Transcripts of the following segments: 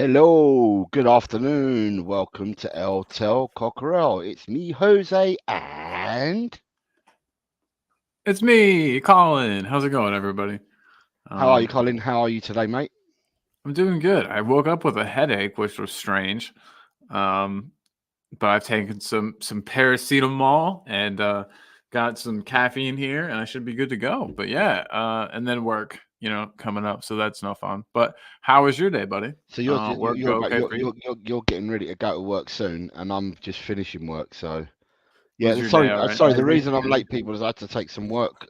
Hello, good afternoon. Welcome to Tel Cockerel. It's me, Jose, and It's me, Colin. How's it going, everybody? how are you, Colin? How are you today, mate? I'm doing good. I woke up with a headache, which was strange. Um, but I've taken some paracetamol and got some caffeine here, and I should be good to go. But yeah, and then work, coming up, so that's no fun. But how was your day, buddy? So you're just, Work go okay for you? you're getting ready to go to work soon, and I'm just finishing work. So Was yeah, your day sorry, all right? sorry. The reason I'm late, people, is I had to take some work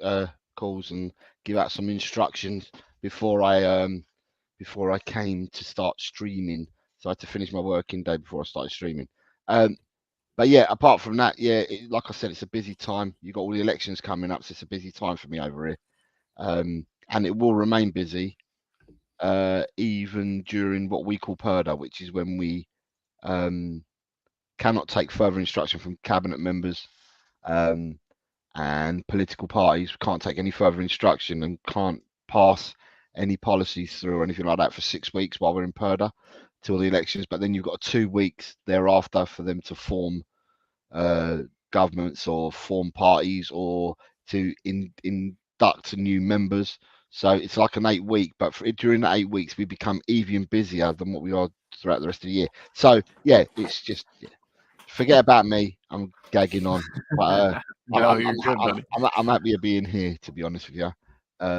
calls and give out some instructions before I came to start streaming. So I had to finish my working day before I started streaming. Um, But yeah, apart from that, yeah, like I said, it's a busy time. You've got all the elections coming up, so it's a busy time for me over here. And it will remain busy, even during what we call purdah, which is when we um, cannot take further instruction from cabinet members um, and political parties. We can't take any further instruction and can't pass any policies through or anything like that for 6 weeks while we're in purdah till the elections. But then you've got 2 weeks thereafter for them to form uh, governments or form parties or to induct new members. So it's like an 8 week, but during the 8 weeks, we become even busier than what we are throughout the rest of the year. So yeah, it's just forget about me. I'm gagging on, but I'm, No, I'm, you're good, I'm, buddy. I'm happy of being here, to be honest with you.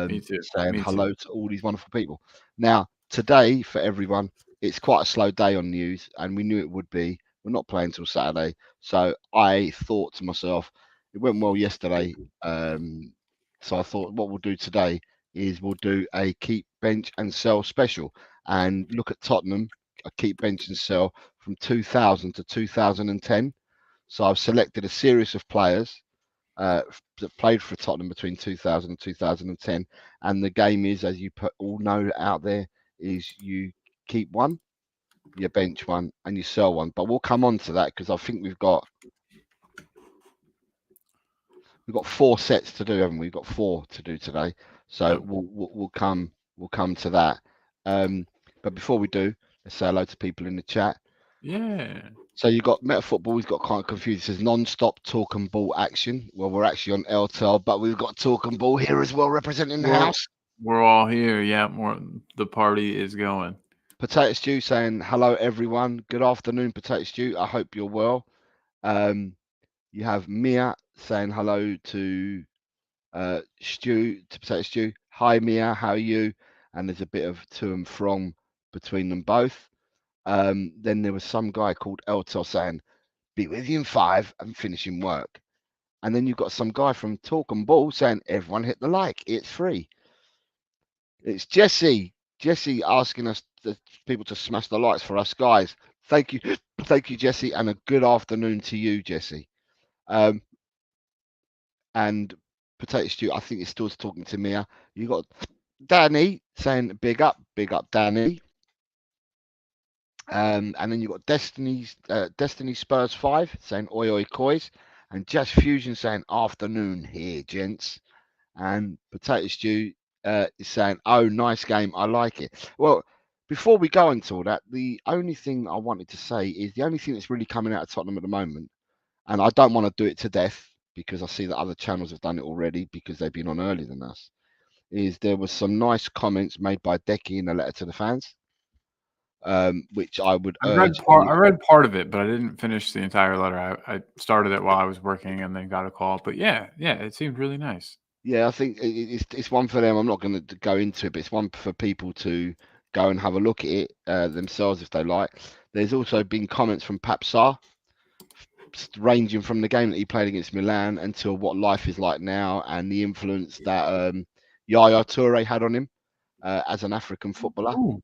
Me too. Saying Me too. hello to all these wonderful people. Now, today for everyone, it's quite a slow day on news, and we knew it would be. We're not playing till Saturday, so I thought to myself, it went well yesterday. So I thought what we'll do today is we'll do a keep, bench, and sell special, and look at Tottenham, a keep, bench, and sell from 2000 to 2010. So I've selected a series of players that played for Tottenham between 2000 and 2010. And the game is, as you all know out there, is you keep one, you bench one, and you sell one. But we'll come on to that because I think we've got 4 sets to do, haven't we? We've got 4 to do today, so Yep. we'll come to that. But before we do, let's say hello to people in the chat. Yeah. So you got Meta Football. He's got quite confused. It says non-stop talk and ball action. Well, we're actually on LTL, but we've got talk and ball here as well, representing the We're house. we're all here. Yeah, the party is going. Potato Stew saying hello, everyone. Good afternoon, Potato Stew. I hope you're well. Um, you have Mia saying hello to Potato Stew. Hi, Mia. How are you? And there's a bit of to and from between them both. Then there was some guy called Eltel saying, "Be with you in 5 and finishing work." And then you've got some guy from Talk and Ball saying, "Everyone hit the like. It's free." It's Jesse. Jesse asking us, people, to smash the likes for us guys. Thank you, thank you, Jesse, and a good afternoon to you, Jesse. Um, and Potato Stew, I think he's still talking to Mia. You got Danny saying, big up, Danny." And then you got Destiny Spurs 5 saying, "Oi oi coys," and Just Fusion saying, "Afternoon here, gents." And Potato Stew is saying, "Oh, nice game. I like it." Well, before we go into all that, the only thing I wanted to say is the only thing that's really coming out of Tottenham at the moment, and I don't want to do it to death because I see that other channels have done it already because they've been on earlier than us, is there was some nice comments made by Decky in a letter to the fans, which I would urge I read part of it, but I didn't finish the entire letter. I started it while I was working and then got a call. But yeah, it seemed really nice. Yeah, I think it's one for them. I'm not going to go into it, but it's one for people to go and have a look at it themselves if they like. There's also been comments from Papsar, ranging from the game that he played against Milan until what life is like now and the influence that Yaya Toure had on him as an African footballer Ooh,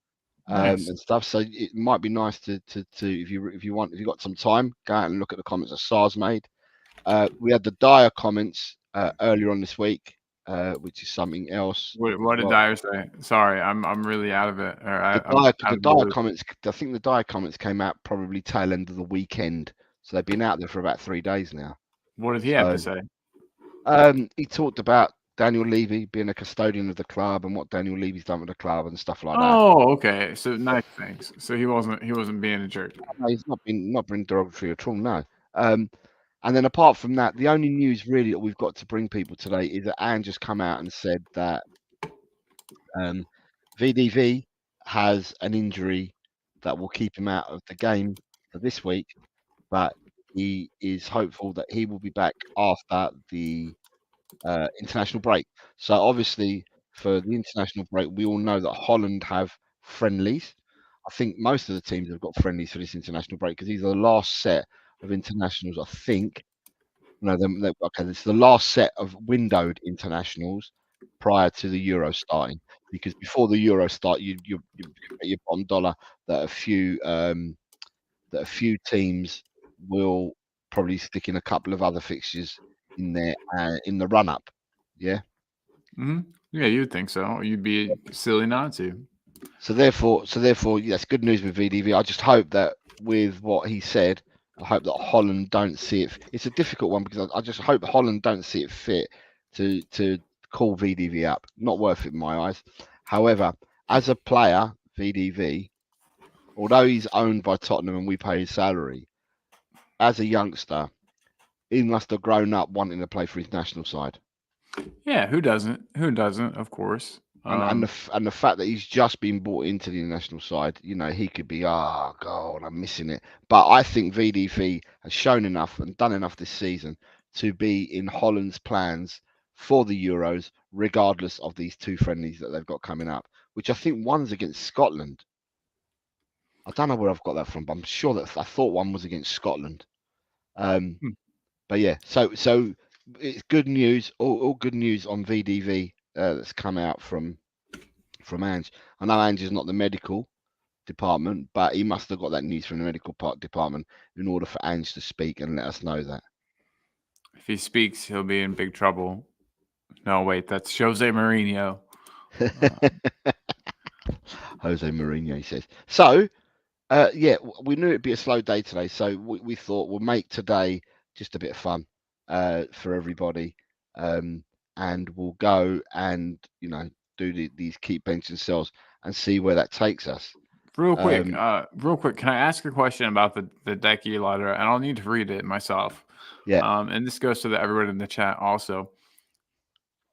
nice. and stuff. So it might be nice to if you got some time, go out and look at the comments that Sars made. We had the Dyer comments earlier on this week, which is something else as What did well. Dyer say? Sorry, I'm really out of it. Or I'm out The of the Dyer loop. comments, I think the Dyer comments came out probably tail end of the weekend, so they've been out there for about 3 days now. What did he have to So say? he talked about Daniel Levy being a custodian of the club and what Daniel Levy's done with the club and stuff like that. Oh, okay. So nice things. So he wasn't being a jerk. No, he's not been derogatory at all. No. Um, and then apart from that, the only news really that we've got to bring people today is that Anne just come out and said that VDV has an injury that will keep him out of the game for this week, but he is hopeful that he will be back after the international break. So obviously, for the international break, we all know that Holland have friendlies. I think most of the teams have got friendlies for this international break because these are the last set of internationals. I think no, okay. This is the last set of windowed internationals prior to the Euro starting. Because before the Euro start, you bet your bottom dollar that a few teams will probably stick in a couple of other fixtures in there in the run up. Yeah. Hmm. Yeah, you'd think so. You'd be silly not to. So therefore, that's good news with VDV. I just hope that with what he said, I hope that Holland don't see it. It's a difficult one because I just hope Holland don't see it fit to call VDV up. Not worth it in my eyes. However, as a player, VDV, although he's owned by Tottenham and we pay his salary, as a youngster, he must have grown up wanting to play for his national side. Yeah, who doesn't? Who doesn't? Of course. And the fact that he's just been brought into the national side, he could be, oh God, I'm missing it. But I think VDV has shown enough and done enough this season to be in Holland's plans for the Euros, regardless of these two friendlies that they've got coming up, which I think one's against Scotland. I don't know where I've got that from, but I'm sure that I thought one was against Scotland. Hmm. But yeah, so it's good news, all good news on VDV that's come out from Ange. I know Ange is not the medical department, but he must have got that news from the medical department in order for Ange to speak and let us know that. If he speaks, he'll be in big trouble. No, wait, that's Jose Mourinho. Jose Mourinho says. So, yeah, we knew it'd be a slow day today, so we thought we'll make today just a bit of fun for everybody, and we'll go and do these keep bench and sells and see where that takes us. Real quick, can I ask a question about the Decky letter? And I'll need to read it myself. Yeah. And this goes to everyone in the chat also.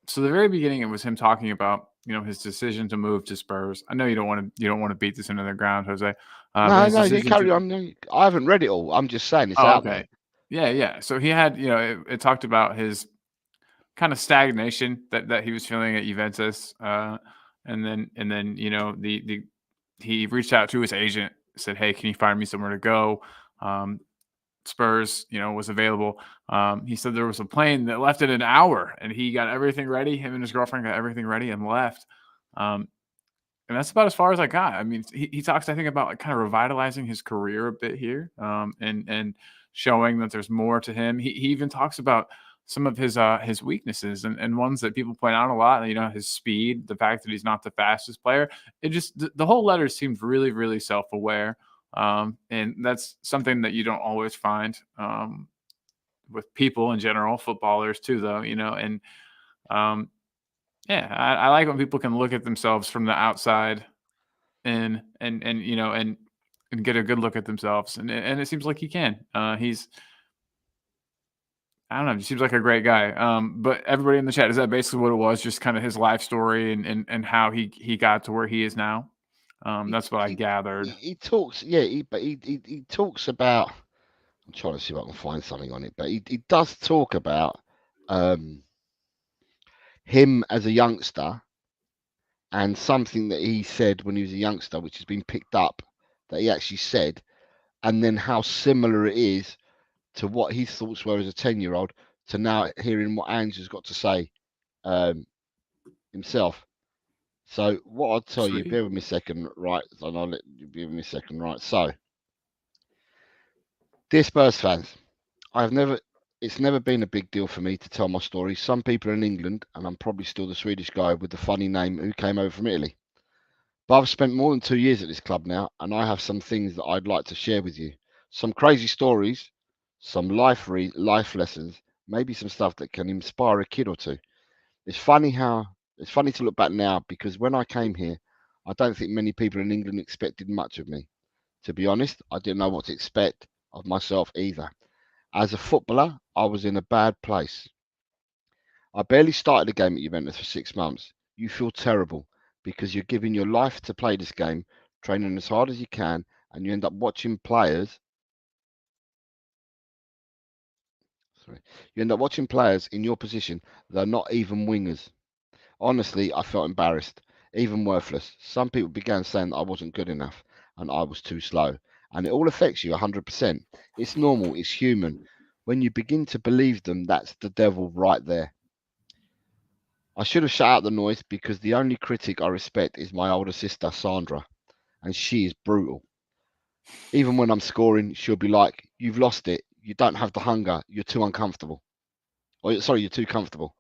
So the very beginning, it was him talking about his decision to move to Spurs. I know you don't want to beat this into the ground, Jose. No, you carry on. I haven't read it all. I'm just saying it's out there. Yeah. So he had, it talked about his kind of stagnation that he was feeling at Juventus, and then he reached out to his agent, said, "Hey, can you find me somewhere to go?" Spurs, was available. He said there was a plane that left in an hour, and he got everything ready. Him and his girlfriend got everything ready and left. And that's about as far as I got. I mean, he talks, I think, about kind of revitalizing his career a bit here, and showing that there's more to him. He even talks about some of his weaknesses and ones that people point out a lot. His speed, the fact that he's not the fastest player. It just the whole letter seemed really, really self-aware. And that's something that you don't always find with people in general, footballers too, though, and yeah, I like when people can look at themselves from the outside and get a good look at themselves. And it seems like he can. I don't know. He seems like a great guy. But everybody in the chat, is that basically what it was? Just kind of his life story and how he got to where he is now. That's what I gathered. He talks, yeah. He talks about. I'm trying to see if I can find something on it, but he does talk about him as a youngster and something that he said when he was a youngster, which has been picked up that he actually said, and then how similar it is to what his thoughts were as a 10-year-old to now hearing what Ange's got to say himself. So what I'll tell you, bear with me a second, right? And I'll let you bear with me a second, right? So, dear Spurs fans, it's never been a big deal for me to tell my story. Some people in England, and I'm probably still the Swedish guy with the funny name who came over from Italy. But I've spent more than 2 years at this club now, and I have some things that I'd like to share with you. Some crazy stories, some life lessons, maybe some stuff that can inspire a kid or two. It's funny how it's funny to look back now because when I came here, I don't think many people in England expected much of me. To be honest, I didn't know what to expect of myself either. As a footballer, I was in a bad place. I barely started a game at Juventus for 6 months. You feel terrible because you're giving your life to play this game, training as hard as you can, and you end up watching players. Sorry, you end up watching players in your position that are not even wingers. Honestly, I felt embarrassed, even worthless. Some people began saying that I wasn't good enough and I was too slow. And it all affects you 100%. It's normal, it's human. When you begin to believe them, that's the devil right there. I should have shut out the noise because the only critic I respect is my older sister, Sandra, and she is brutal. Even when I'm scoring, she'll be like, "You've lost it. You don't have the hunger. You're too uncomfortable." Or, sorry, you're too comfortable.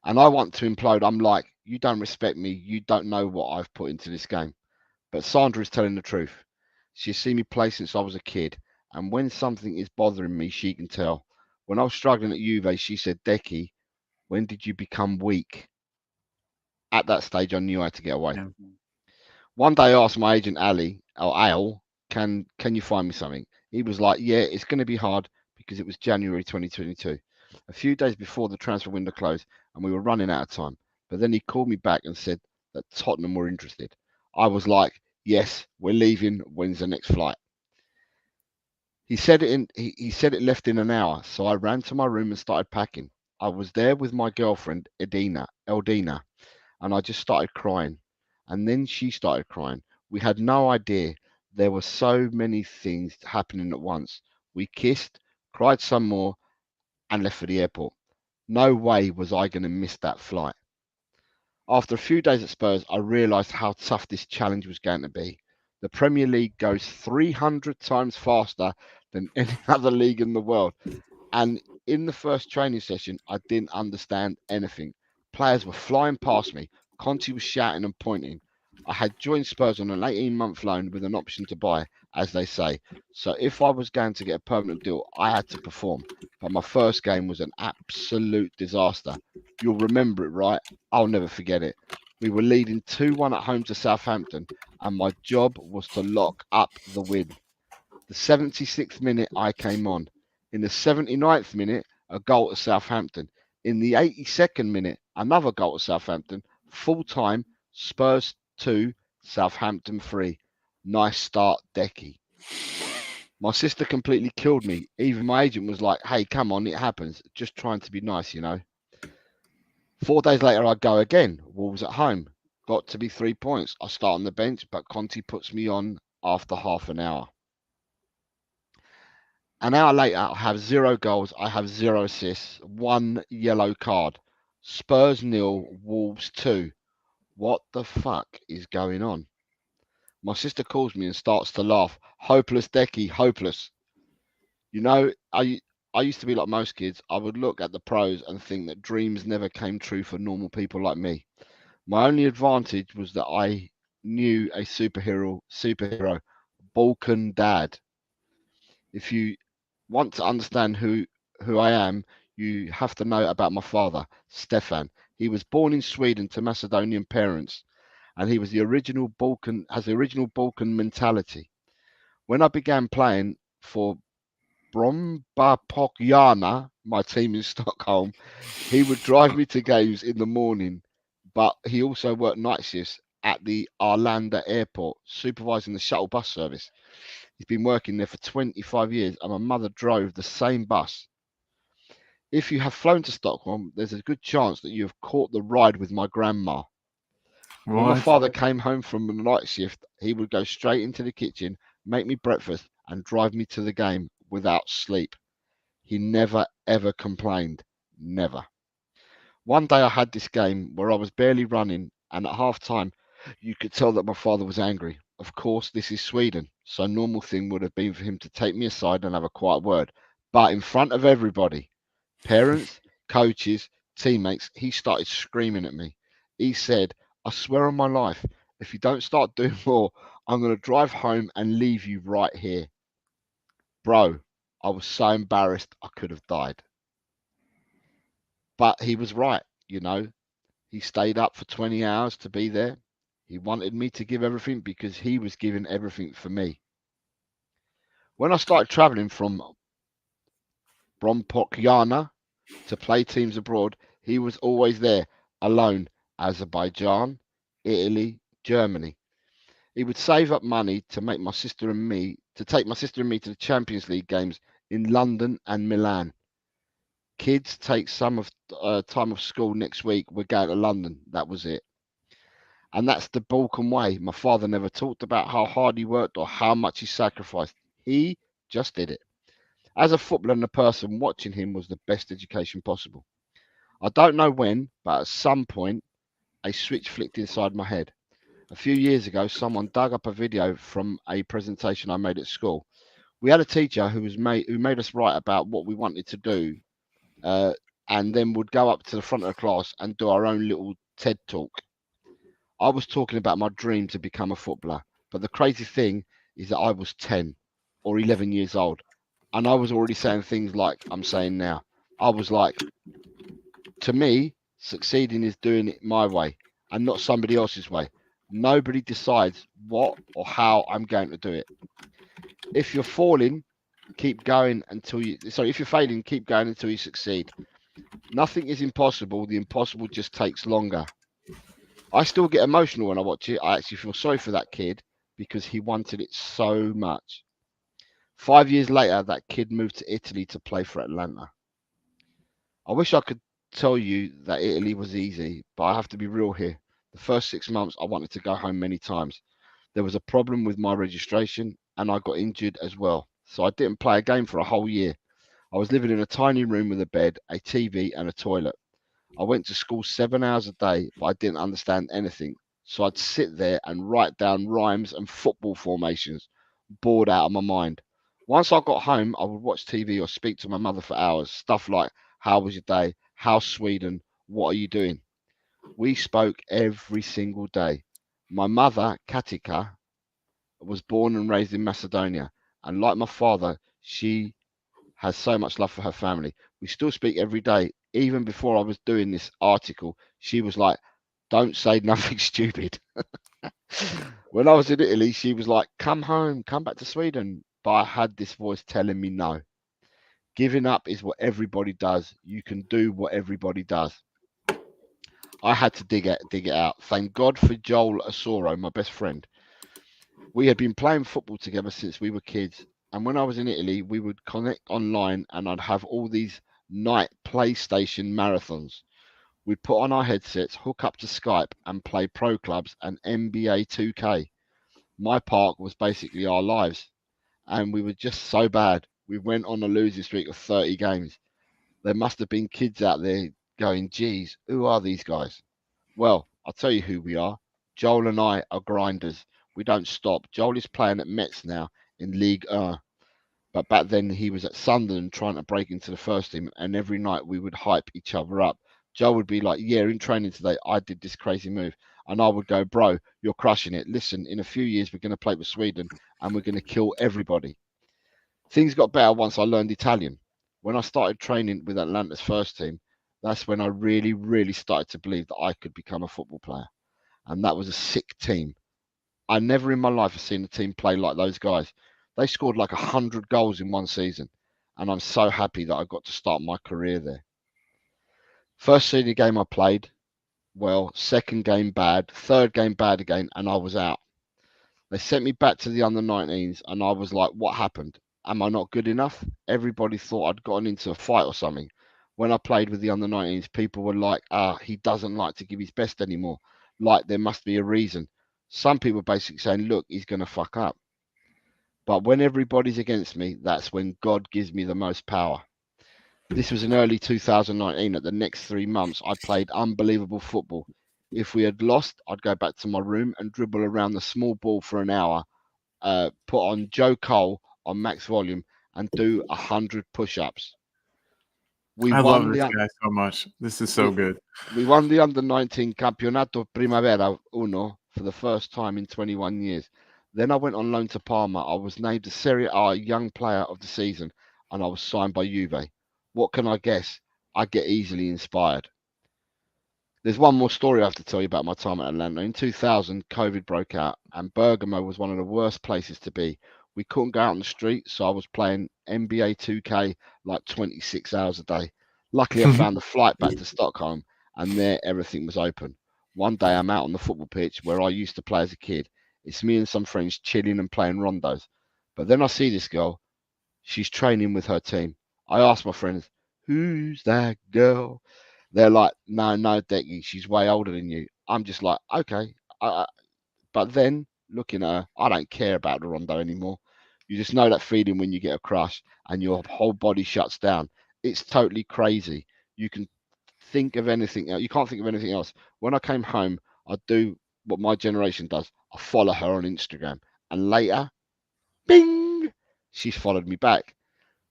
And I want to implode. I'm like, "You don't respect me. You don't know what I've put into this game." But Sandra is telling the truth. She's seen me play since I was a kid. And when something is bothering me, she can tell. When I was struggling at Juve, she said, "Decky, when did you become weak?" At that stage, I knew I had to get away. Yeah. One day I asked my agent Ali or Al, can you find me something? He was like, "Yeah, it's going to be hard because it was January 2022, a few days before the transfer window closed, and we were running out of time." But then he called me back and said that Tottenham were interested. I was like, "Yes, we're leaving. When's the next flight?" He said it left in an hour, so I ran to my room and started packing. I was there with my girlfriend Eldina, and I just started crying. And then she started crying. We had no idea there were so many things happening at once. We kissed, cried some more, and left for the airport. No way was I going to miss that flight. After a few days at Spurs, I realised how tough this challenge was going to be. The Premier League goes 300 times faster than any other league in the world. And in the first training session, I didn't understand anything. Players were flying past me. Conte was shouting and pointing. I had joined Spurs on an 18-month loan with an option to buy, as they say. So if I was going to get a permanent deal, I had to perform. But my first game was an absolute disaster. You'll remember it, right? I'll never forget it. We were leading 2-1 at home to Southampton, and my job was to lock up the win. The 76th minute, I came on. In the 79th minute, a goal to Southampton. In the 82nd minute, another goal to Southampton. Full time, Spurs 2, Southampton 3. Nice start, Decky. My sister completely killed me. Even my agent was like, "Hey, come on, it happens. Just trying to be nice." 4 days later, I go again. Wolves at home. Got to be 3 points. I start on the bench, but Conti puts me on after half an hour. An hour later, I have 0 goals. I have 0 assists. One yellow card. Spurs nil, Wolves 2. What the fuck is going on? My sister calls me and starts to laugh. Hopeless, Decky, hopeless. You know, I used to be like most kids. I would look at the pros and think that dreams never came true for normal people like me. My only advantage was that I knew a superhero, Balkan dad. If you want to understand who I am, you have to know about my father, Stefan. He was born in Sweden to Macedonian parents, and he was the original Balkan mentality. When I began playing for Brombapokjana, my team in Stockholm, he would drive me to games in the morning, but he also worked night shifts at the Arlanda airport, supervising the shuttle bus service. He's been working there for 25 years, and my mother drove the same bus. If you have flown to Stockholm, there's a good chance that you have caught the ride with my grandma. When my What? father came home from the night shift, he would go straight into the kitchen, make me breakfast, and drive me to the game without sleep. He never ever complained. Never. One day I had this game where I was barely running, and at half time, you could tell that my father was angry. Of course, this is Sweden, so normal thing would have been for him to take me aside and have a quiet word. But in front of everybody, parents, coaches, teammates, he started screaming at me. He said, "I swear on my life, if you don't start doing more, I'm going to drive home and leave you right here." Bro, I was so embarrassed I could have died. But he was right. He stayed up for 20 hours to be there. He wanted me to give everything because he was giving everything for me. When I started traveling from Brompokyana to play teams abroad, he was always there, alone. Azerbaijan, Italy, Germany. He would save up money to make my sister and me to take my sister and me to the Champions League games in London and Milan. Kids, take some of time off school next week. We're going to London. That was it. And that's the Balkan way. My father never talked about how hard he worked or how much he sacrificed. He just did it. As a footballer and a person, watching him was the best education possible. I don't know when, but at some point, a switch flicked inside my head. A few years ago, someone dug up a video from a presentation I made at school. We had a teacher who made us write about what we wanted to do, uh, and then would go up to the front of the class and do our own little TED talk. I was talking about my dream to become a footballer, but the crazy thing is that I was 10 or 11 years old, and I was already saying things like I'm saying now. I was like, to me, succeeding is doing it my way and not somebody else's way. Nobody decides what or how I'm going to do it. If you're falling, keep going until you. Sorry, if you're failing, keep going until you succeed. Nothing is impossible. The impossible just takes longer. I still get emotional when I watch it. I actually feel sorry for that kid because he wanted it so much. 5 years later, that kid moved to Italy to play for Atlanta. I wish I could tell you that Italy was easy, but I have to be real here. The first 6 months, I wanted to go home many times. There was a problem with my registration, and I got injured as well. So I didn't play a game for a whole year. I was living in a tiny room with a bed, a TV, and a toilet. I went to school 7 hours a day, but I didn't understand anything. So I'd sit there and write down rhymes and football formations, bored out of my mind. Once I got home, I would watch TV or speak to my mother for hours. Stuff like, how was your day? How's Sweden? What are you doing? We spoke every single day. My mother, Katika, was born and raised in Macedonia. And like my father, she has so much love for her family. We still speak every day. Even before I was doing this article, she was like, don't say nothing stupid. When I was in Italy, she was like, come home, come back to Sweden. But I had this voice telling me no. Giving up is what everybody does. You can do what everybody does. I had to dig it out. Thank God for Joel Asoro, my best friend. We had been playing football together since we were kids. And when I was in Italy, we would connect online and I'd have all these night PlayStation marathons. We'd put on our headsets, hook up to Skype, and play pro clubs and NBA 2K. My park was basically our lives. And we were just so bad. We went on a losing streak of 30 games. There must have been kids out there going, geez, who are these guys? Well, I'll tell you who we are. Joel and I are grinders. We don't stop. Joel is playing at Metz now in League 1. But back then he was at Sunderland trying to break into the first team, and every night we would hype each other up. Joel would be like, yeah, in training today, I did this crazy move. And I would go, bro, you're crushing it. Listen, in a few years, we're going to play with Sweden and we're going to kill everybody. Things got better once I learned Italian. When I started training with Atlanta's first team, that's when I really, really started to believe that I could become a football player. And that was a sick team. I never in my life have seen a team play like those guys. They scored like 100 goals in one season. And I'm so happy that I got to start my career there. First senior game I played, well, second game bad, third game bad again, and I was out. They sent me back to the under 19s, and I was like, what happened? Am I not good enough? Everybody thought I'd gotten into a fight or something. When I played with the under 19s, people were like, he doesn't like to give his best anymore. Like there must be a reason. Some people basically saying, look, he's going to fuck up. But when everybody's against me, that's when God gives me the most power. This was in early 2019. At the next 3 months, I played unbelievable football. If we had lost, I'd go back to my room and dribble around the small ball for an hour, put on Joe Cole on max volume, and do 100 push-ups. We I love won this the guy so much. This is so we, good. we won the under 19 Campionato Primavera Uno for the first time in 21 years. Then I went on loan to Parma. I was named the Serie A Young Player of the Season, and I was signed by Juve. What can I guess? I get easily inspired. There's one more story I have to tell you about my time at Atlanta. In 2000, COVID broke out, and Bergamo was one of the worst places to be. We couldn't go out on the street, so I was playing NBA 2K like 26 hours a day. Luckily, I found a flight back to Stockholm, and there everything was open. One day, I'm out on the football pitch where I used to play as a kid. It's me and some friends chilling and playing rondos. But then I see this girl. She's training with her team. I ask my friends, "Who's that girl?" They're like, "No, no, Decky, she's way older than you." I'm just like, okay. But then looking at her, I don't care about the rondo anymore. You just know that feeling when you get a crush and your whole body shuts down. It's totally crazy. You can think of anything else. You can't think of anything else. When I came home, I do what my generation does. I follow her on Instagram, and later, bing, she's followed me back.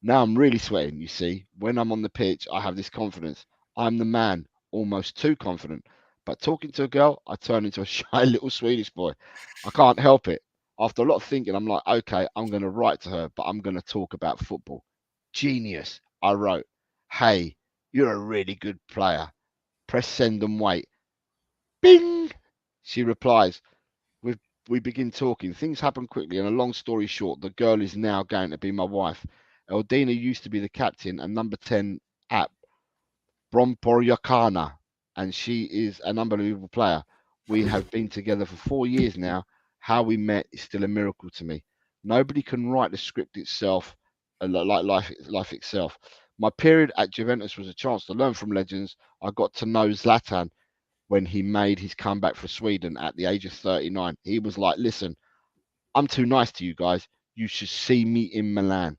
Now I'm really sweating, you see. When I'm on the pitch, I have this confidence. I'm the man, almost too confident. But talking to a girl, I turn into a shy little Swedish boy. I can't help it. After a lot of thinking, I'm like, okay, I'm going to write to her, but I'm going to talk about football. Genius. I wrote, "Hey, you're a really good player. Press send and wait." Bing! She replies, we we begin talking. Things happen quickly, and a long story short, the girl is now going to be my wife. Eldina used to be the captain and number 10 at Bromborjacana, and she is an unbelievable player. We have been together for 4 years now. How we met is still a miracle to me. Nobody can write the script itself like life itself. My period at Juventus was a chance to learn from legends. I got to know Zlatan when he made his comeback for Sweden at the age of 39. He was like, "Listen, I'm too nice to you guys. You should see me in Milan."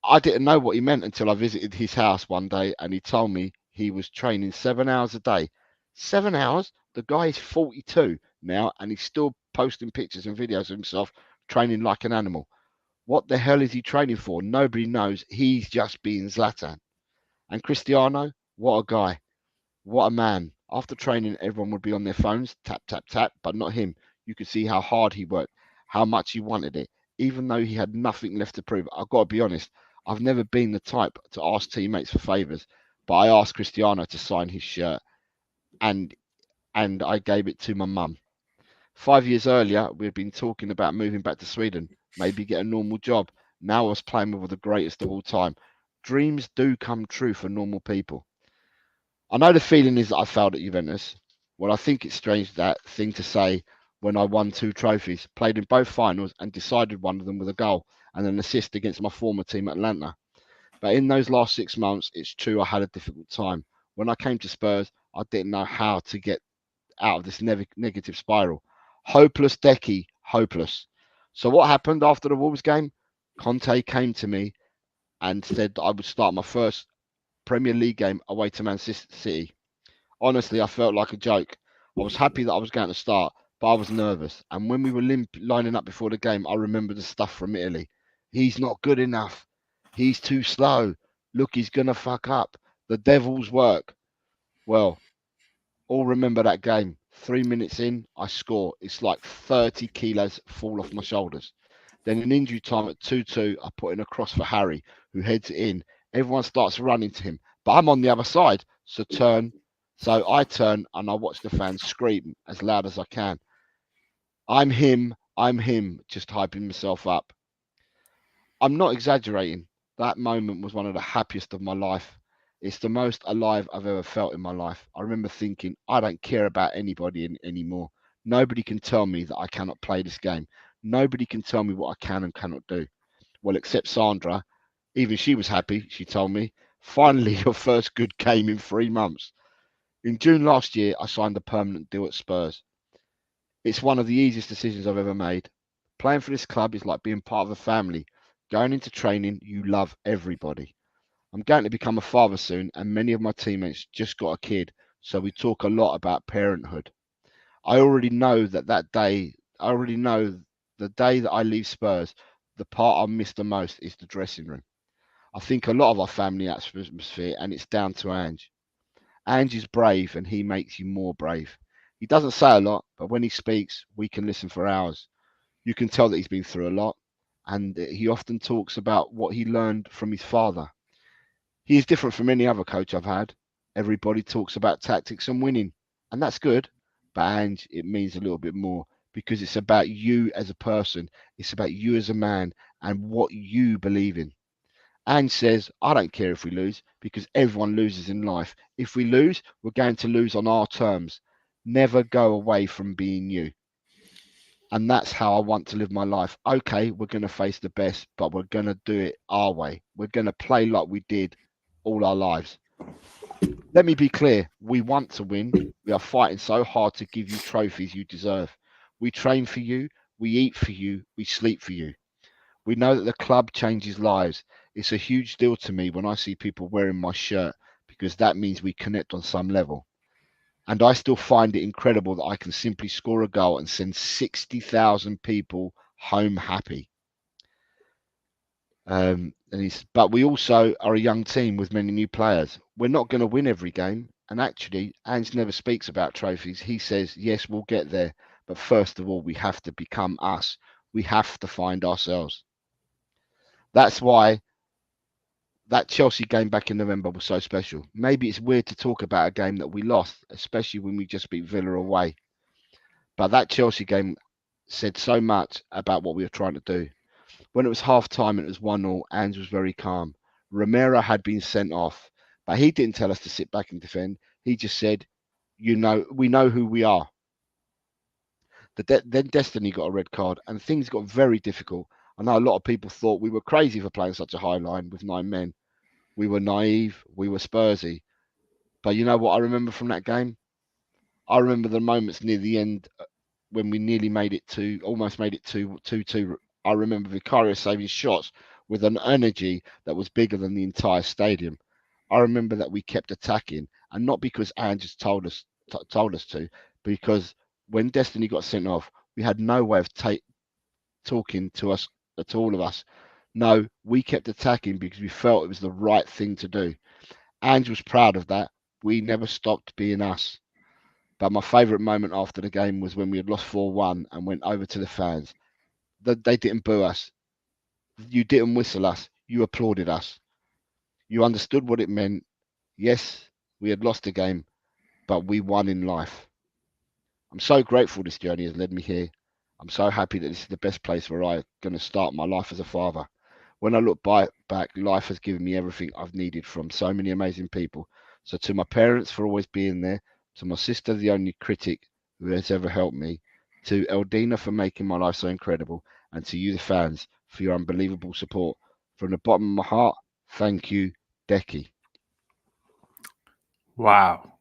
I didn't know what he meant until I visited his house one day and he told me he was training 7 hours a day. 7 hours? The guy is 42 now and he's still posting pictures and videos of himself training like an animal. What the hell is he training for? Nobody knows. He's just being Zlatan. And Cristiano, what a guy. What a man. After training, everyone would be on their phones, tap, tap, tap, but not him. You could see how hard he worked, how much he wanted it, even though he had nothing left to prove. I've got to be honest, I've never been the type to ask teammates for favours, but I asked Cristiano to sign his shirt and and I gave it to my mum. 5 years earlier, we had been talking about moving back to Sweden, maybe get a normal job. Now I was playing with the greatest of all time. Dreams do come true for normal people. I know the feeling is that I failed at Juventus. Well, I think it's strange that thing to say when I won two trophies, played in both finals, and decided one of them with a goal and an assist against my former team Atlanta. But in those last 6 months, it's true I had a difficult time. When I came to Spurs, I didn't know how to get out of this negative spiral. Hopeless, Decky, hopeless. So what happened after the Wolves game? Conte came to me and said that I would start my first Premier League game away to Manchester City. Honestly, I felt like a joke. I was happy that I was going to start, but I was nervous. And when we were lining up before the game, I remembered the stuff from Italy. He's not good enough. He's too slow. Look, he's going to fuck up. The devil's work. Well, all remember that game. 3 minutes in, I score. It's like 30 kilos fall off my shoulders. Then in injury time at 2-2, I put in a cross for Harry, who heads it in. Everyone starts running to him, but I'm on the other side. So I turn and I watch the fans scream as loud as I can. I'm him, just hyping myself up. I'm not exaggerating. That moment was one of the happiest of my life. It's the most alive I've ever felt in my life. I remember thinking, I don't care about anybody anymore. Nobody can tell me that I cannot play this game. Nobody can tell me what I can and cannot do. Well, except Sandra. Even she was happy, she told me. Finally, your first good game in 3 months. In June last year, I signed a permanent deal at Spurs. It's one of the easiest decisions I've ever made. Playing for this club is like being part of a family. Going into training, you love everybody. I'm going to become a father soon, and many of my teammates just got a kid, so we talk a lot about parenthood. I already know I already know the day that I leave Spurs, the part I miss the most is the dressing room. I think a lot of our family atmosphere, and it's down to Ange. Ange is brave, and he makes you more brave. He doesn't say a lot, but when he speaks, we can listen for hours. You can tell that he's been through a lot, and he often talks about what he learned from his father. He is different from any other coach I've had. Everybody talks about tactics and winning, and that's good. But Ange, it means a little bit more because it's about you as a person. It's about you as a man and what you believe in. Ange says, I don't care if we lose because everyone loses in life. If we lose, we're going to lose on our terms. Never go away from being you. And that's how I want to live my life. Okay, we're going to face the best, but we're going to do it our way. We're going to play like we did all our lives. Let me be clear, we want to win. We are fighting so hard to give you trophies you deserve. We train for you, we eat for you, we sleep for you. We know that the club changes lives. It's a huge deal to me when I see people wearing my shirt because that means we connect on some level. And I still find it incredible that I can simply score a goal and send 60,000 people home happy. But we also are a young team with many new players. We're not going to win every game. And actually, Ange never speaks about trophies. He says, yes, we'll get there. But first of all, we have to become us. We have to find ourselves. That's why that Chelsea game back in November was so special. Maybe it's weird to talk about a game that we lost, especially when we just beat Villa away. But that Chelsea game said so much about what we were trying to do. When it was half time and it was 1-0, Ange was very calm. Romero had been sent off, but he didn't tell us to sit back and defend. He just said, we know who we are. Then Destiny got a red card and things got very difficult. I know a lot of people thought we were crazy for playing such a high line with 9 men. We were naive, we were Spursy. But you know what I remember from that game? I remember the moments near the end when we nearly made it to, almost made it to 2-2. I remember Vicario saving shots with an energy that was bigger than the entire stadium. I remember that we kept attacking, and not because Ange just told us to, because when Destiny got sent off, we had no way of talking to us, to all of us. No, we kept attacking because we felt it was the right thing to do. Ange was proud of that. We never stopped being us. But my favourite moment after the game was when we had lost 4-1 and went over to the fans. They didn't boo us. You didn't whistle us. You applauded us. You understood what it meant. Yes, we had lost the game, but we won in life. I'm so grateful this journey has led me here. I'm so happy that this is the best place where I'm going to start my life as a father. When I look back, life has given me everything I've needed from so many amazing people. So to my parents for always being there, to my sister, the only critic who has ever helped me, to Eldina for making my life so incredible, and to you, the fans, for your unbelievable support. From the bottom of my heart, thank you, Decky. Wow.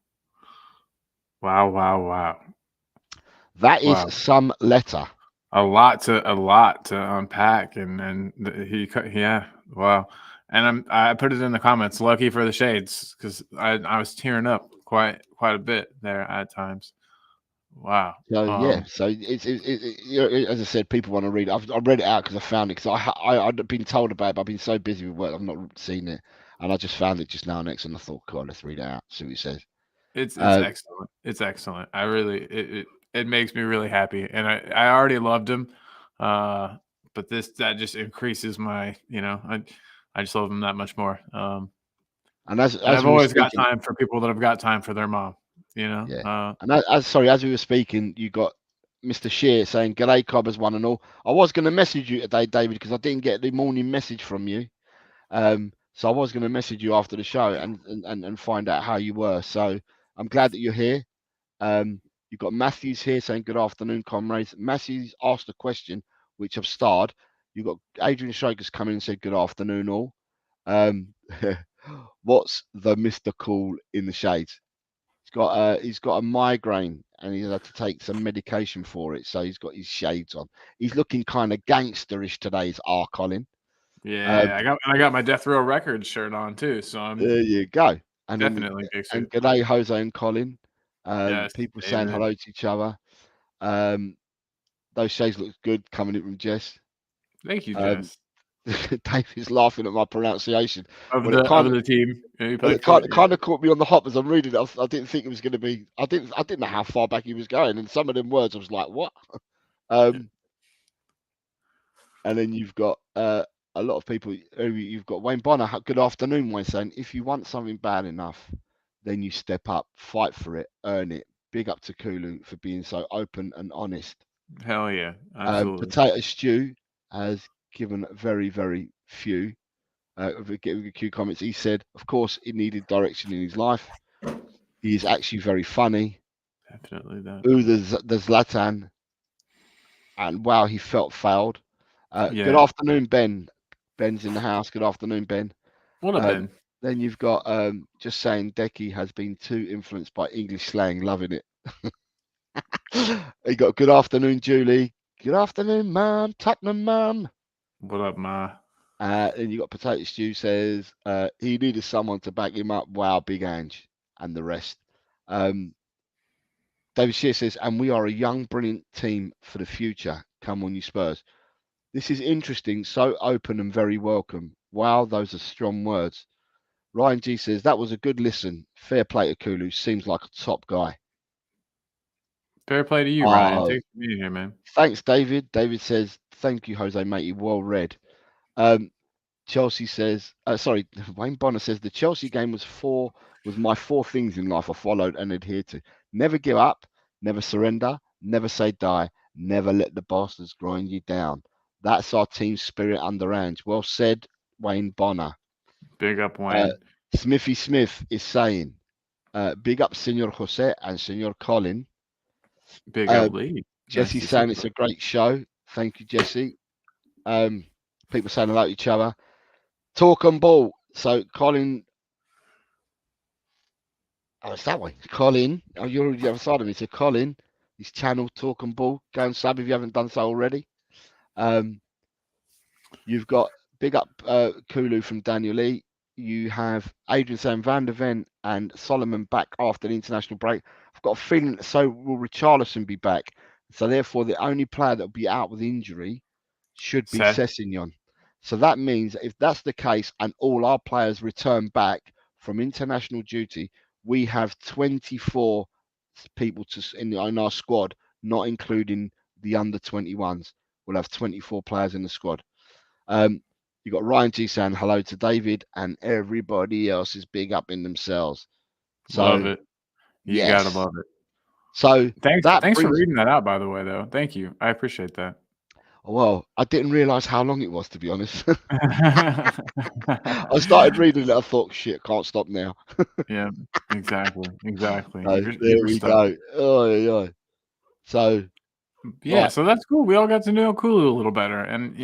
Wow, wow, wow. That is Wow. some letter. A lot to unpack, and yeah, wow. And I put it in the comments. Lucky for the shades, because I was tearing up quite a bit there at times. Wow. So yeah, so as I said, people want to read it. I've read it out because I found it because I'd been told about it, but I've been so busy with work I've not seen it, and I just found it just now next, and I thought, God, let's read it out, see what it says. It's Uh, excellent. It's excellent. I really it makes me really happy, and I already loved him, uh, but that just increases my I just love him that much more. and as And as I've we were always got speaking, time for people that have got time for their mom. You know. yeah, and as we were speaking, you got Mr. Shear saying, "G'day, Cobbers, one and all." I was going to message you today, David, because I didn't get the morning message from you. So I was going to message you after the show and find out how you were. So I'm glad that you're here. You've got Matthews here saying, Good afternoon, comrades. Matthews asked a question, which I've starred. You've got Adrian Shakers come in and said, Good afternoon, all. Um, what's the Mr. Cool in the shades? He's got a migraine and he's had to take some medication for it. So he's got his shades on. He's looking kind of gangsterish today, is R. Colin. Yeah, I got my Death Row Records shirt on too, so I'm There you go. And then definitely and gangster. G'day, Jose and Colin. Yes, People saying David. hello to each other. Um, those shades look good coming in from Jess. Thank you, Um, Jess. David's laughing at my pronunciation. Of Well, the team. Yeah, you well, played for it. Yeah. kind of caught me on the hop as I'm reading it. I didn't think it was going to be. I didn't know how far back he was going, and some of them words I was like, what? Yeah. Um, and then you've got a lot of people. You've got Wayne Bonner. Good afternoon, Wayne, saying if you want something bad enough, then you step up, fight for it, earn it. Big up to Kulu for being so open and honest. Hell yeah, absolutely. Potato Stew has given very, very few a few comments. He said, of course, he needed direction in his life. He is actually very funny. Definitely that. Ooh, there's Zlatan, and wow, he felt failed. Good Yeah. afternoon, Ben. Ben's in the house. Good afternoon, Ben. What up, Uh, Ben? then you've got just saying Decky has been too influenced by English slang, loving it. You got good afternoon, Julie. Good afternoon, Mum. Tottenham, Mum. What up, Ma? And you got Potato Stew says he needed someone to back him up. Wow, big Ange and the rest. Um, David Shear says, and we are a young, brilliant team for the future. Come on, you Spurs. This is interesting, so open and very welcome. Wow, those are strong words. Ryan G says, that was a good listen. Fair play to Kulu. Seems like a top guy. Fair play to you, Ryan. Oh, Thanks for being here, man. thanks, David. David says, thank you, Jose, matey. Well read. Um, Chelsea says, sorry, Wayne Bonner says the Chelsea game was my four things in life I followed and adhered to. Never give up, never surrender, never say die, never let the bastards grind you down. That's our team spirit under Ange. Well said, Wayne Bonner. Big up, Uh, Wayne. Smithy Smith is saying, big up Senor Jose and Senor Colin. Big Uh, up, Lee. Nice Jesse's to see saying it's you. a great show. Thank you, Jesse. People saying hello to each other. Talk and ball. So Colin, oh, it's that way. Colin, oh, you're the other side of me. So Colin, his channel Talk and Ball. Go and sub if you haven't done so already. Um, you've got big up Kulu from Daniel Lee. You have Adrian saying Van der Ven and Solomon back after the international break. I've got a feeling that so will Richarlison be back. So therefore, the only player that will be out with injury should be Seth. Sessegnon. So that means if that's the case and all our players return back from international duty, we have 24 people in our squad, not including the under 21s. We'll have 24 players in the squad. You got Ryan G saying hello to David, and everybody else is big up in themselves. Love So it. You gotta yes. love it. So that Thanks for brings. reading that out, by the way, though. Thank you. I appreciate that. Well, I didn't realise how long it was, to be honest. I started reading it. I thought, shit, can't stop now. Yeah, exactly. Exactly. So You there were we stuck. go. Oh, yeah. So Yeah, right, so that's cool. We all got to know Kulu a little better. And,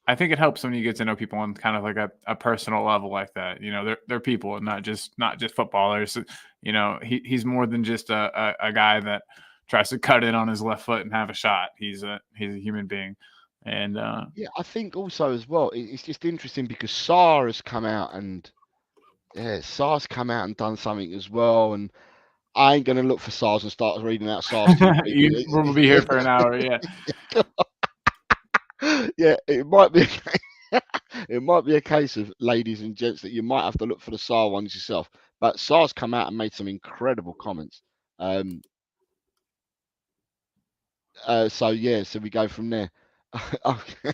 I think it helps when you get to know people on kind of like a personal level like that. They're people and not just footballers. He's more than just a guy that tries to cut in on his left foot and have a shot. He's a human being. And yeah, I think also as well, it's just interesting because SAR has come out and SAR's come out and done something as well. And I ain't gonna look for SARS and start reading out SARS to you people. we'll be here for an hour. Yeah. Yeah, it might be. It might be a case of ladies and gents that you might have to look for the SAR ones yourself. But SAR's come out and made some incredible comments. Um, so yeah, so we go from there. Okay.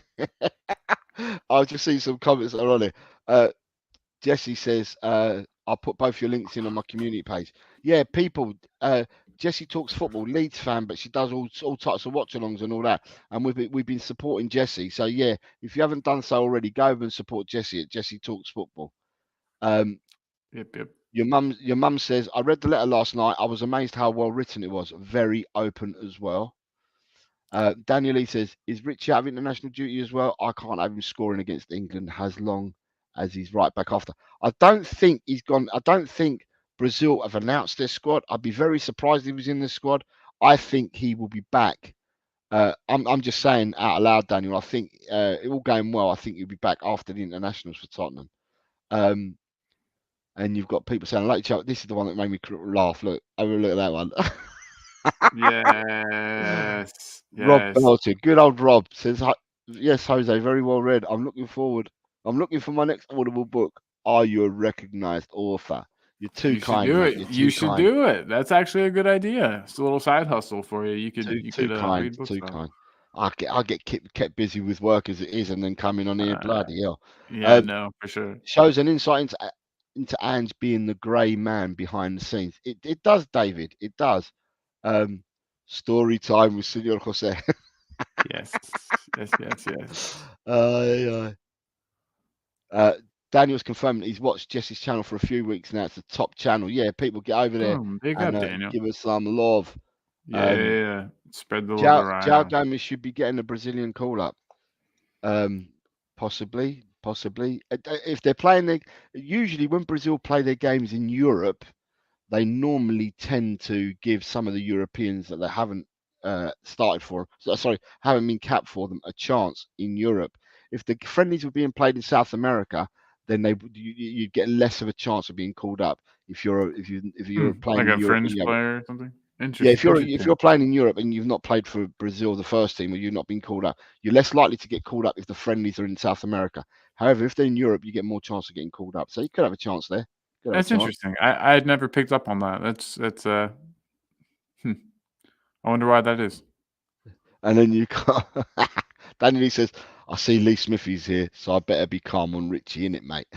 I'll just see some comments that are on it. Jesse says, I'll put both your links in on my community page. Yeah, people, Jessie talks football, Leeds fan, but she does all types of watch-alongs and all that. And we've been supporting Jessie. So yeah, if you haven't done so already, go over and support Jessie at Jessie Talks Football. Yep. Your mum says, I read the letter last night. I was amazed how well written it was. Very open as well. Daniel Lee says, is Richie out of international duty as well? I can't have him scoring against England as long as he's right back after. I don't think he's gone. I don't think Brazil have announced their squad. I'd be very surprised if he was in the squad. I think he will be back. I'm just saying out loud, Daniel. I think it all going well. I think he'll be back after the internationals for Tottenham. And you've got people saying, like, this is the one that made me laugh. Look, have a look at that one. Yes. Rob Yes. Belcher, good old Rob says, yes, Jose, very well read. I'm looking forward. I'm looking for my next Audible book. Are you a recognized author? You're too You should kind, do mate. it. You're You too should kind. do it. That's actually a good idea. It's a little side hustle for you. You could Too kind. read books Too though. kind. I get kept busy with work as it is, and then coming on here, Uh, bloody hell. yeah, Um, no, for sure. shows an insight into into Ange being the grey man behind the scenes. It does, David. It does. Story time with Senor Jose. Yes, yes, yes, yes. uh, uh, Daniel's confirmed that he's watched Jesse's channel for a few weeks now. It's a top channel. Yeah, people get over there Boom, big and up, Daniel. give us some love. Yeah, spread the love João around. Gomes should be getting a Brazilian call up. Possibly. If they're playing, usually when Brazil play their games in Europe, they normally tend to give some of the Europeans that they haven't started for, sorry, haven't been capped for them, a chance in Europe. If the friendlies were being played in South America, then you'd get less of a chance of being called up if you're playing Like in a Europe. fringe player or something. Yeah, Interesting. if you're playing in Europe and you've not played for Brazil, the first team, or you've not been called up, you're less likely to get called up if the friendlies are in South America. However, if they're in Europe, you get more chance of getting called up. So you could have a chance there. Could have a That's chance. interesting. I had never picked up on that. That's I wonder why that is. And then you got Daniel says, I see Lee Smithy's here, so I better be calm on Richie, innit, mate?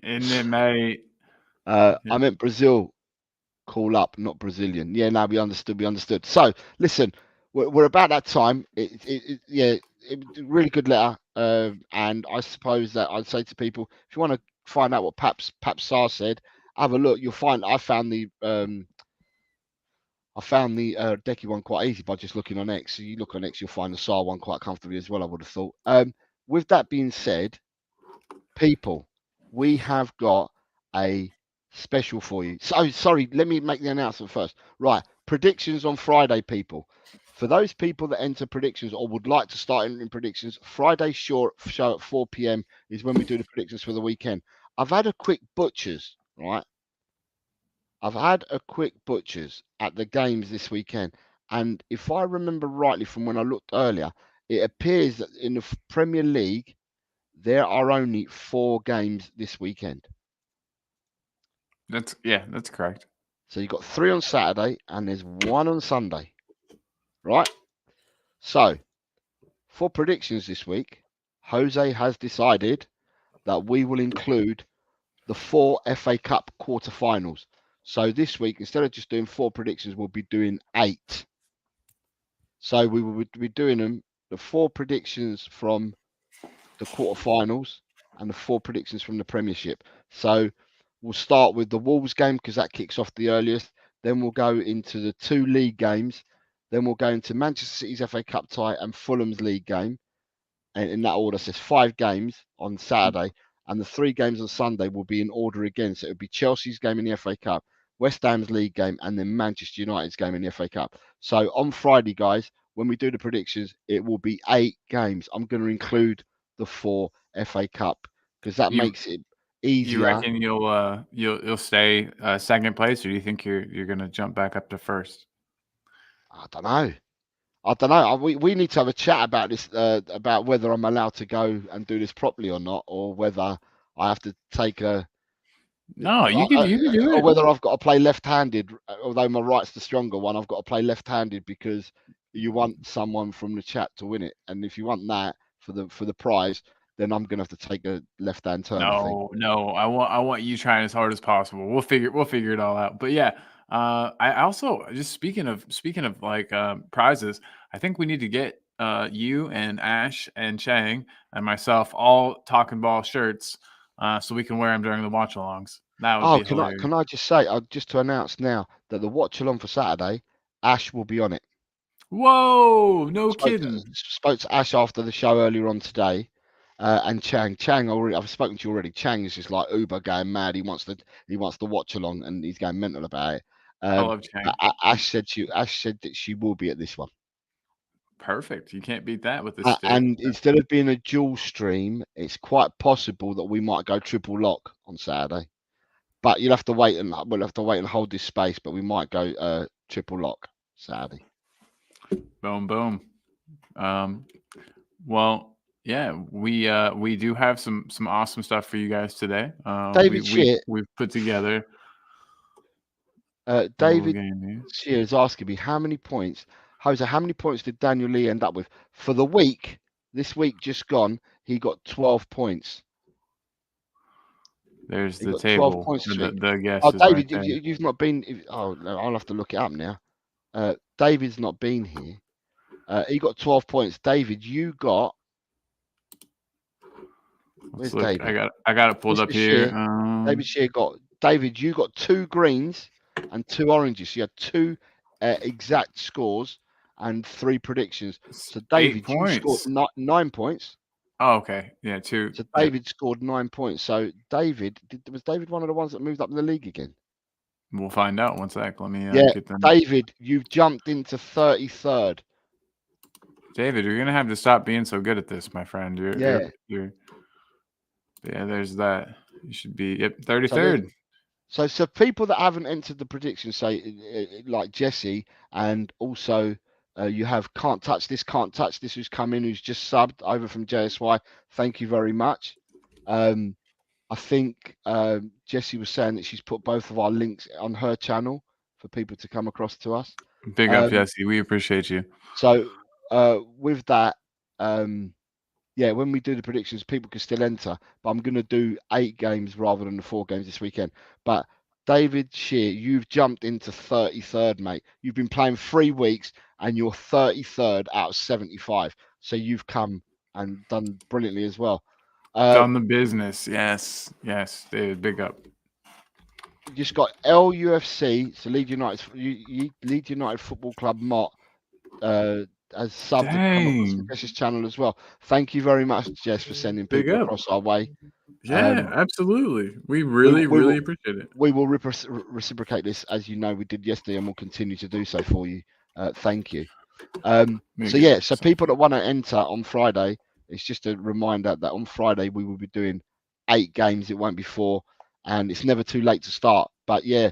And it may I meant Brazil call up, not Brazilian. Yeah, no, we understood. So listen, we're about that time. It was a really good letter. And I suppose that I'd say to people, if you want to find out what Paps Sarr said, have a look. You'll find I found the Decky one quite easy by just looking on X. So you look on X, you'll find the SAR one quite comfortably as well, I would have thought. With that being said, people, we have got a special for you. So, sorry, let me make the announcement first. Right, predictions on Friday, people. For those people that enter predictions or would like to start entering predictions, Friday show at 4 p.m. is when we do the predictions for the weekend. I've had a quick butchers, right? I've had a quick butchers at the games this weekend, and if I remember rightly from when I looked earlier, it appears that in the Premier League there are only 4 games this weekend. that's correct. So you've got 3 on Saturday and there's 1 on Sunday, right? So for predictions this week, Jose has decided that we will include the 4 FA Cup quarterfinals. So this week, instead of just doing 4 predictions, we'll be doing 8. So we will be doing them, the 4 predictions from the quarterfinals and the 4 predictions from the Premiership. So we'll start with the Wolves game because that kicks off the earliest. Then we'll go into the 2 league games. Then we'll go into Manchester City's FA Cup tie and Fulham's league game. And in that order, so there's 5 games on Saturday, and the 3 games on Sunday will be in order again. So it'll be Chelsea's game in the FA Cup, West Ham's league game, and then Manchester United's game in the FA Cup. So on Friday, guys, when we do the predictions, it will be 8 games. I'm going to include the 4 FA Cup because that makes it easier. You reckon you'll stay second place, or do you think you're gonna jump back up to first? I don't know. We need to have a chat about this, about whether I'm allowed to go and do this properly or not, or whether I have to take a. No, you could do Or it. whether I've got to play left-handed, although my right's the stronger one. I've got to play left-handed because you want someone from the chat to win it, and if you want that for the prize, then I'm gonna have to take a left-hand turn. I think. No, I want you trying as hard as possible. We'll figure it all out. But yeah, I also just speaking of like prizes, I think we need to get you and Ash and Chang and myself all talking ball shirts, so we can wear them during the watch alongs. That would be hilarious. Can I just say, just to announce now that the watch along for Saturday, Ash will be on it. Whoa, no kidding. Spoke to Ash after the show earlier on today, and Chang already. I've spoken to you already. Chang is just like Uber going mad. He wants to watch along, and he's going mental about it. I love Chang. Ash said that she will be at this one. Perfect. You can't beat that with this stick. And instead of being a dual stream, it's quite possible that we might go triple lock on Saturday. But we'll have to wait and hold this space. But we might go triple lock Saturday. Boom, boom. Well, yeah, we do have some awesome stuff for you guys today. David we've put together. David Shear is asking me how many points, Jose. How many points did Daniel Lee end up with for the week? This week just gone, he got 12 points. There's He the got 12 table. points Or this week. the Oh, guest is right David, there. you've not been. Oh, no, I'll have to look it up now. David's not been here. He got 12 points. David, you got. Let's Where's look. David? I got it pulled up Mr. here. Shear. David Shear got. David, you got 2 greens and 2 oranges. So you had 2 exact scores and 3 predictions. It's So 8 David, you scored points. 9 points. Oh, okay. Yeah, 2. So Yep. David scored 9 points. So David, was David one of the ones that moved up in the league again? We'll find out one sec. Let me Yeah, get them. David, you've jumped into 33rd. David, you're gonna have to stop being so good at this, my friend. Yeah. You're yeah, there's that. You should be So 33rd. So people that haven't entered the predictions, say like Jesse, and also you have can't touch this, who's come in, who's just subbed over from JSY. Thank you very much. I think Jesse was saying that she's put both of our links on her channel for people to come across to us. Big up, Jesse. We appreciate you. So with that, yeah, when we do the predictions, people can still enter, but I'm going to do 8 games rather than the 4 games this weekend. But David Shear, you've jumped into 33rd, mate. You've been playing 3 weeks and you're 33rd out of 75. So you've come and done brilliantly as well. Done the business. Yes, David. Big up. You just got LUFC, so Leeds United Football Club Mott as subbed to come across Dang. Jess's channel as well. Thank you very much, Jess, for sending Big people up. across our way. Yeah, absolutely. We really appreciate it. We will reciprocate this, as you know we did yesterday, and we'll continue to do so for you. Thank you. So yeah, so people that want to enter on Friday, it's just a reminder that on Friday we will be doing 8 games. It won't be 4, and it's never too late to start. But yeah,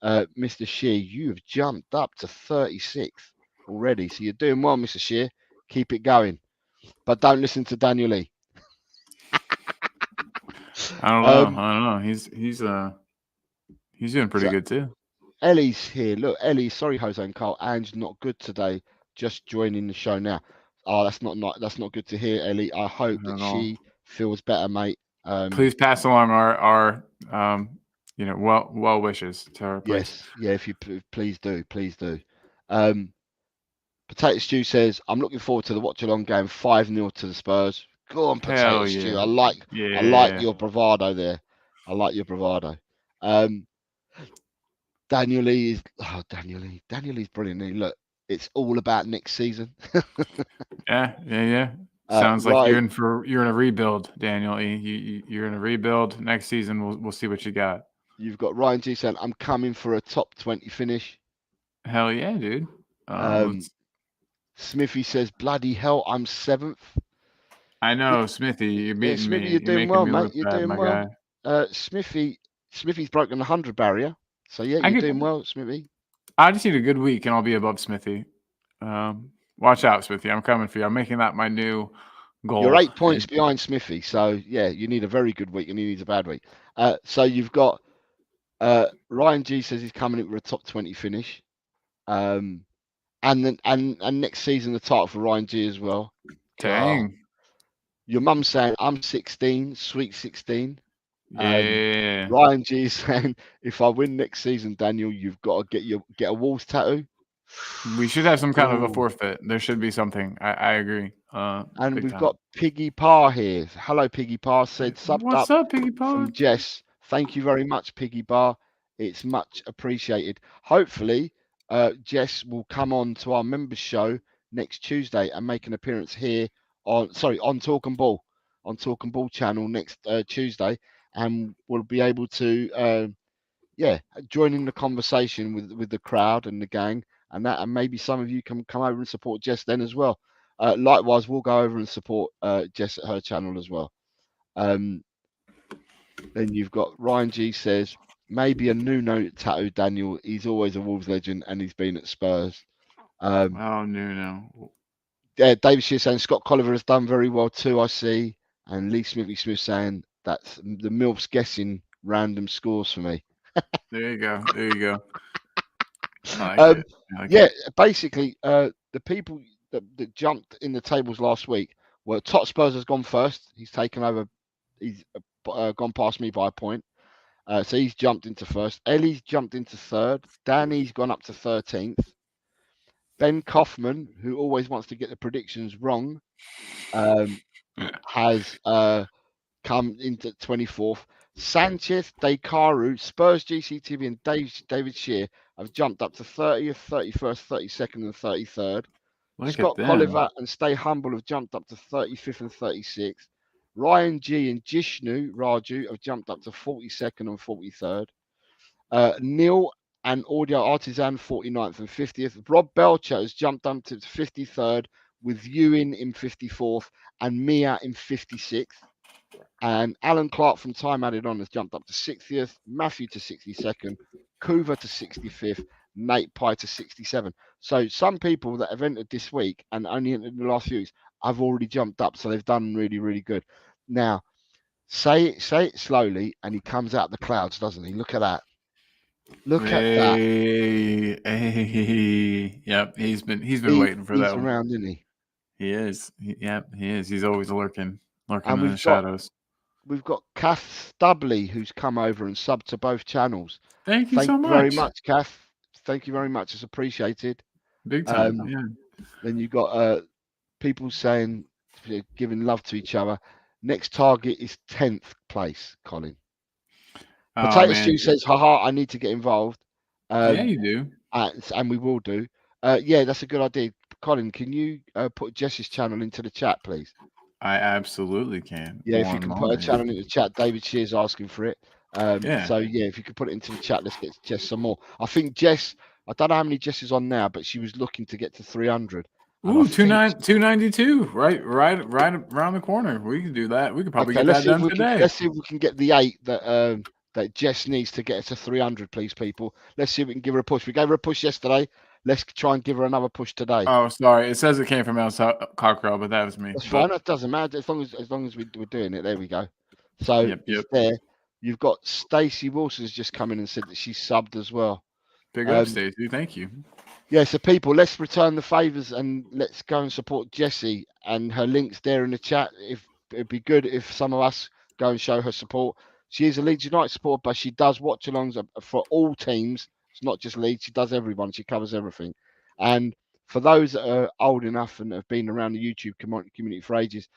Mr. Shear, you have jumped up to 36th already, so you're doing well, Mr. Shear. Keep it going, but don't listen to Daniel Lee. I don't know. He's doing pretty good too. Ellie's here. Look, Ellie. Sorry, Jose and Carl. Anne's not good today. Just joining the show now. Oh, that's not good to hear, Ellie. I hope that she feels better, mate. Please pass along our well wishes to her. Please. Yes, yeah. If you please do. Potato Stew says, "I'm looking forward to the watch along game 5-0 to the Spurs." Go on, Potato Stew. I like your bravado there. I like your bravado. Daniel Lee is Daniel Lee's brilliant. Look, it's all about next season. Yeah. Sounds like you're in a rebuild, Daniel. You're in a rebuild. Next season, we'll see what you got. You've got Ryan G saying, "I'm coming for a top 20 finish." Hell yeah, dude. Smithy says, "Bloody hell, I'm 7th." I know, Smithy. You're beating Smithy, me. you're doing well, me mate. look You're bad, doing my well. guy. Smithy's broken the 100 barrier. So yeah, you're doing well, Smithy. I just need a good week, and I'll be above Smithy. Watch out, Smithy. I'm coming for you. I'm making that my new goal. You're 8 points behind Smithy, so yeah, you need a very good week, and he needs a bad week. So you've got Ryan G says he's coming in with a top 20 finish, and next season the title for Ryan G as well. Dang. Your mum's saying I'm 16, sweet 16. Yeah. Ryan G is saying if I win next season, Daniel, you've got to get a Wolves tattoo. We should have some kind of a forfeit. There should be something. I agree. And we've got Piggy Parr here. Hello, Piggy Parr. Said subbed What's up, Piggy Parr? From Jess. Thank you very much, Piggy Parr. It's much appreciated. Hopefully, Jess will come on to our members show next Tuesday and make an appearance here on Talk and Ball channel next Tuesday, and we'll be able to join in the conversation with the crowd and the gang, and maybe some of you can come over and support Jess then as well. Likewise, we'll go over and support Jess at her channel as well. Then you've got Ryan G says maybe a Nuno tattoo. Daniel, he's always a Wolves legend and he's been at Spurs. Nuno. David Shear saying Scott Colliver has done very well too. I see, and Lee Smith saying that's the MILF's guessing random scores for me. There you go. I like it. Basically, the people that jumped in the tables last week were Hotspur has gone first. He's taken over. He's gone past me by a point. So he's jumped into first. Ellie's jumped into third. Danny's gone up to 13th. Ben Kaufman, who always wants to get the predictions wrong, has come into 24th. Sanchez, Dekaru, Spurs GCTV, and David Shear have jumped up to 30th, 31st, 32nd, and 33rd. Look at Scott them. Colliver and Stay Humble have jumped up to 35th and 36th. Ryan G and Jishnu Raju have jumped up to 42nd and 43rd. Neil and Audio Artisan 49th and 50th. Rob Belcher has jumped up to 53rd with Ewan in 54th and Mia in 56th. And Alan Clark from Time Added On has jumped up to 60th, Matthew to 62nd, Coover to 65th, Nate Pye to 67. So some people that have entered this week and only entered in the last few weeks have already jumped up. So they've done really, really good. Now, say it slowly, and he comes out of the clouds, doesn't he? Look at that. Look at that. Hey. Yep, he's been waiting for that He's one. around, isn't he? He is. Yep, he is. He's always lurking And in the shadows. We've got Kath Stubley, who's come over and subbed to both channels. Thank you so much. Very much, Kath. Thank you very much. It's appreciated. Big time. Yeah. Then you've got people saying, giving love to each other. Next target is 10th place, Colin. Potato Stew says, haha, I need to get involved. Yeah, you do. And we will do. Yeah, that's a good idea. Colin, can you put Jess's channel into the chat, please? I absolutely can. Yeah, if you can put her channel into the chat. David Shear's asking for it. So, yeah, if you could put it into the chat, let's get Jess some more. I think Jess, I don't know how many Jess is on now, but she was looking to get to 300. Ooh, 292, right around the corner. We could do that. We could probably get that done today. Let's see if we can get the 8 that Jess needs to get us to 300, please, people. Let's see if we can give her a push. We gave her a push yesterday. Let's try and give her another push today. Oh, sorry. It says it came from Tel Cockerel, but that was me. That's fine. That doesn't matter as long as we're doing it. There we go. So it's there. You've got Stacey Wilson's just come in and said that she's subbed as well. Big up, Stacey. Thank you. Yeah, so people, let's return the favors and let's go and support Jessie, and her link's there in the chat. It'd be good if some of us go and show her support. She is a Leeds United supporter, but she does watch-alongs for all teams. It's not just Leeds. She does everyone. She covers everything. And for those that are old enough and have been around the YouTube community for ages,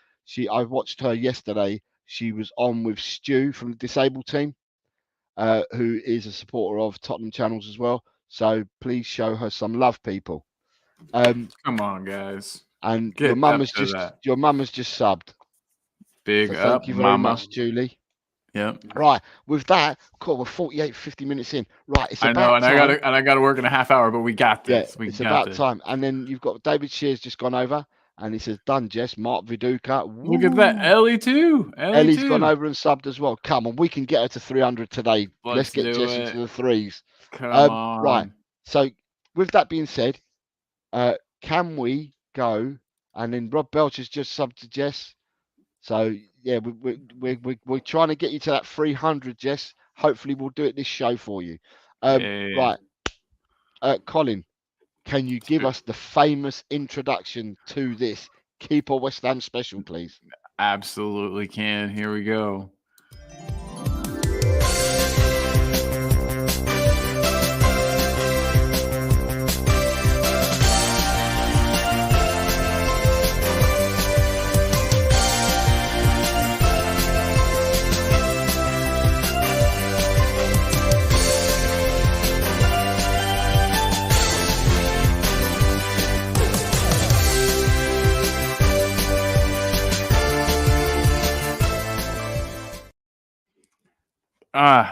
I watched her yesterday. She was on with Stu from the disabled team, who is a supporter of Tottenham channels as well. So please show her some love, people. Come on, guys. And your mum has just subbed. Big so up, thank you very much, Julie. Yep. Right. With that, cool. We're 50 minutes in. Right. It's about I know, time. I gotta work in a half hour, but we got this. Yeah, it's about time. And then you've got David Shear's just gone over, and he says, "Done, Jess." Mark Viduka. Look at that, Ellie too. Ellie's gone over and subbed as well. Come on, we can get her to 300 today. Let's get Jess into the threes. Come on. Right. So, with that being said, can we go? And then Rob Belcher's just subbed to Jess. So yeah, we're trying to get you to that 300, Jess. Hopefully, we'll do it this show for you. Right, Colin, can you give us the famous introduction to this Keeper West Ham special, please? Absolutely can. Here we go.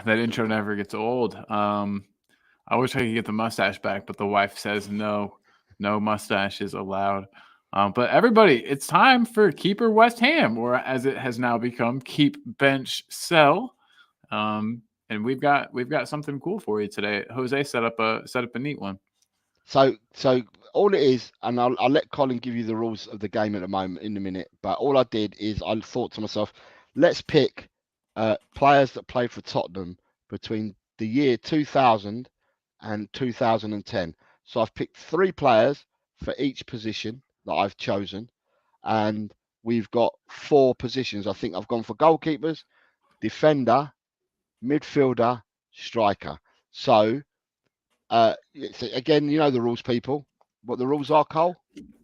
That intro never gets old. I wish I could get the mustache back, but the wife says no mustache is allowed. But everybody, it's time for Keeper West Ham, or as it has now become, Keep Bench Sell. And we've got something cool for you today. Jose set up a neat one. So all it is, and I'll let Colin give you the rules of the game at the moment in a minute. But all I did is I thought to myself, let's pick players that played for Tottenham between the year 2000 and 2010. So I've picked 3 players for each position that I've chosen, and we've got 4 positions. I think I've gone for goalkeepers, defender, midfielder, striker. So, again, you know the rules, people. What the rules are, Cole?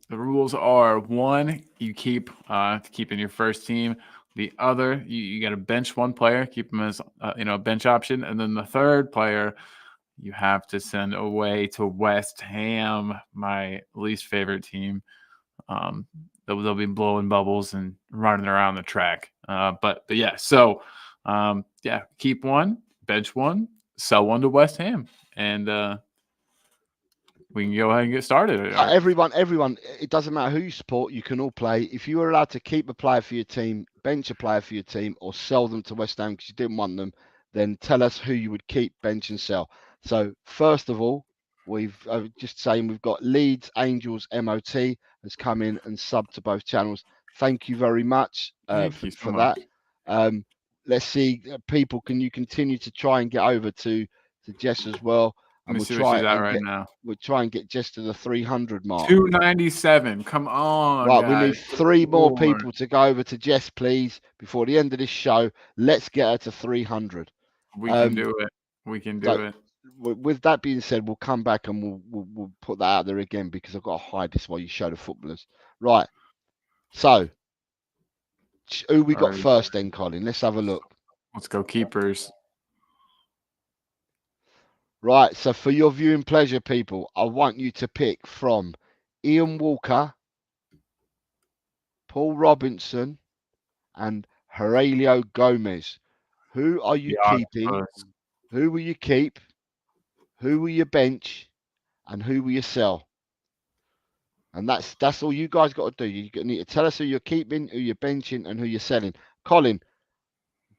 The rules are: one, you keep in your first team. The other, you got to bench one player, keep him as a bench option, and then the third player you have to send away to West Ham, my least favorite team. They'll be blowing bubbles and running around the track. But yeah, so keep one, bench one, sell one to West Ham, and we can go ahead and get started. Everyone, it doesn't matter who you support, you can all play. If you were allowed to keep a player for your team, bench a player for your team, or sell them to West Ham because you didn't want them, then tell us who you would keep, bench, and sell. So, first of all, we've got Leeds Angels MOT has come in and subbed to both channels. Thank you very much Thank you so for much. that. Let's see, people, can you continue to try and get over to Jess as well? Let And me see what she's at right now. we'll try and get Jess to the 300 mark. 297. Come on, right, guys. we need 3 more people to go over to Jess, please, before the end of this show. Let's get her to 300. We can do it. We can do it. With that being said, we'll come back and we'll put that out there again because I've got to hide this while you show the footballers. Right. So, who we got first then, Colin? Let's have a look. Let's go keepers. Right, so for your viewing pleasure, people, I want you to pick from Ian Walker, Paul Robinson, and Aurelio Gomez. Who are you keeping? Who will you keep? Who will you bench? And who will you sell? And that's all you guys got to do. You need to tell us who you're keeping, who you're benching, and who you're selling. Colin,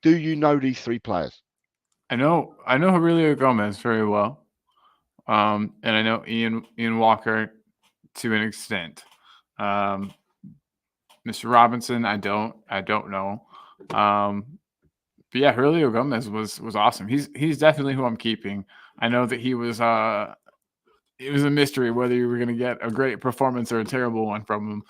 do you know these 3 players? I know Aurelio Gomez very well. And I know Ian Walker to an extent. Mr. Robinson, I don't know. But yeah, Aurelio Gomez was awesome. He's definitely who I'm keeping. I know that he was it was a mystery whether you were going to get a great performance or a terrible one from him.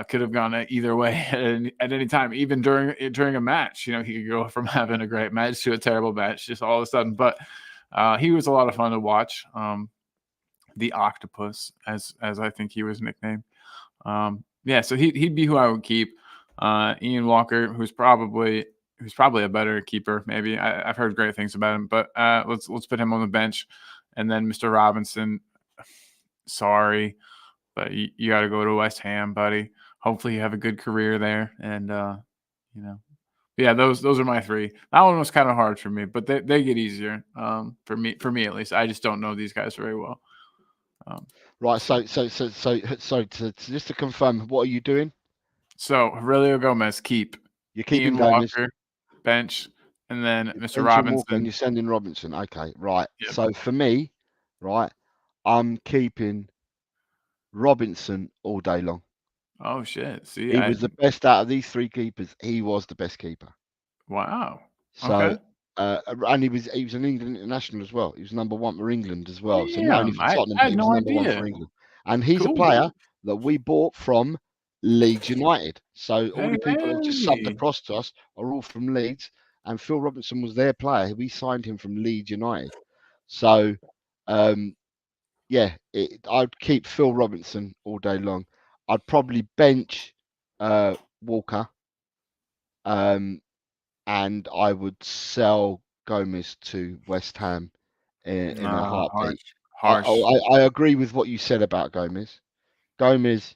Could have gone either way at any time, even during a match. He could go from having a great match to a terrible match just all of a sudden. But he was a lot of fun to watch. The Octopus, as I think he was nicknamed. So he'd be who I would keep. Ian Walker, who's probably a better keeper. Maybe I've heard great things about him, but let's put him on the bench, and then Mr. Robinson. Sorry, but you got to go to West Ham, buddy. Hopefully you have a good career there, and yeah, those are my 3. That one was kind of hard for me, but they get easier for me at least. I just don't know these guys very well. Right, so just to confirm, what are you doing? So Aurelio Gomez, keep. You're keeping Ian Gomez. Walker, bench, and then Mr. Robinson. Walker, and you're sending Robinson. Okay, right. Yep. So for me, right, I'm keeping Robinson all day long. Oh shit! See, he was the best out of these 3 keepers. He was the best keeper. Wow. So, okay. And he was an England international as well. He was number 1 for England as well. Damn, so not only for Tottenham, but he was number 1 for England. And he's a player that we bought from Leeds United. So all the people that just subbed across to us are all from Leeds. And Phil Robinson was their player. We signed him from Leeds United. So, I'd keep Phil Robinson all day long. I'd probably bench Walker. And I would sell Gomez to West Ham in a heartbeat. Harsh. I agree with what you said about Gomez. Gomez,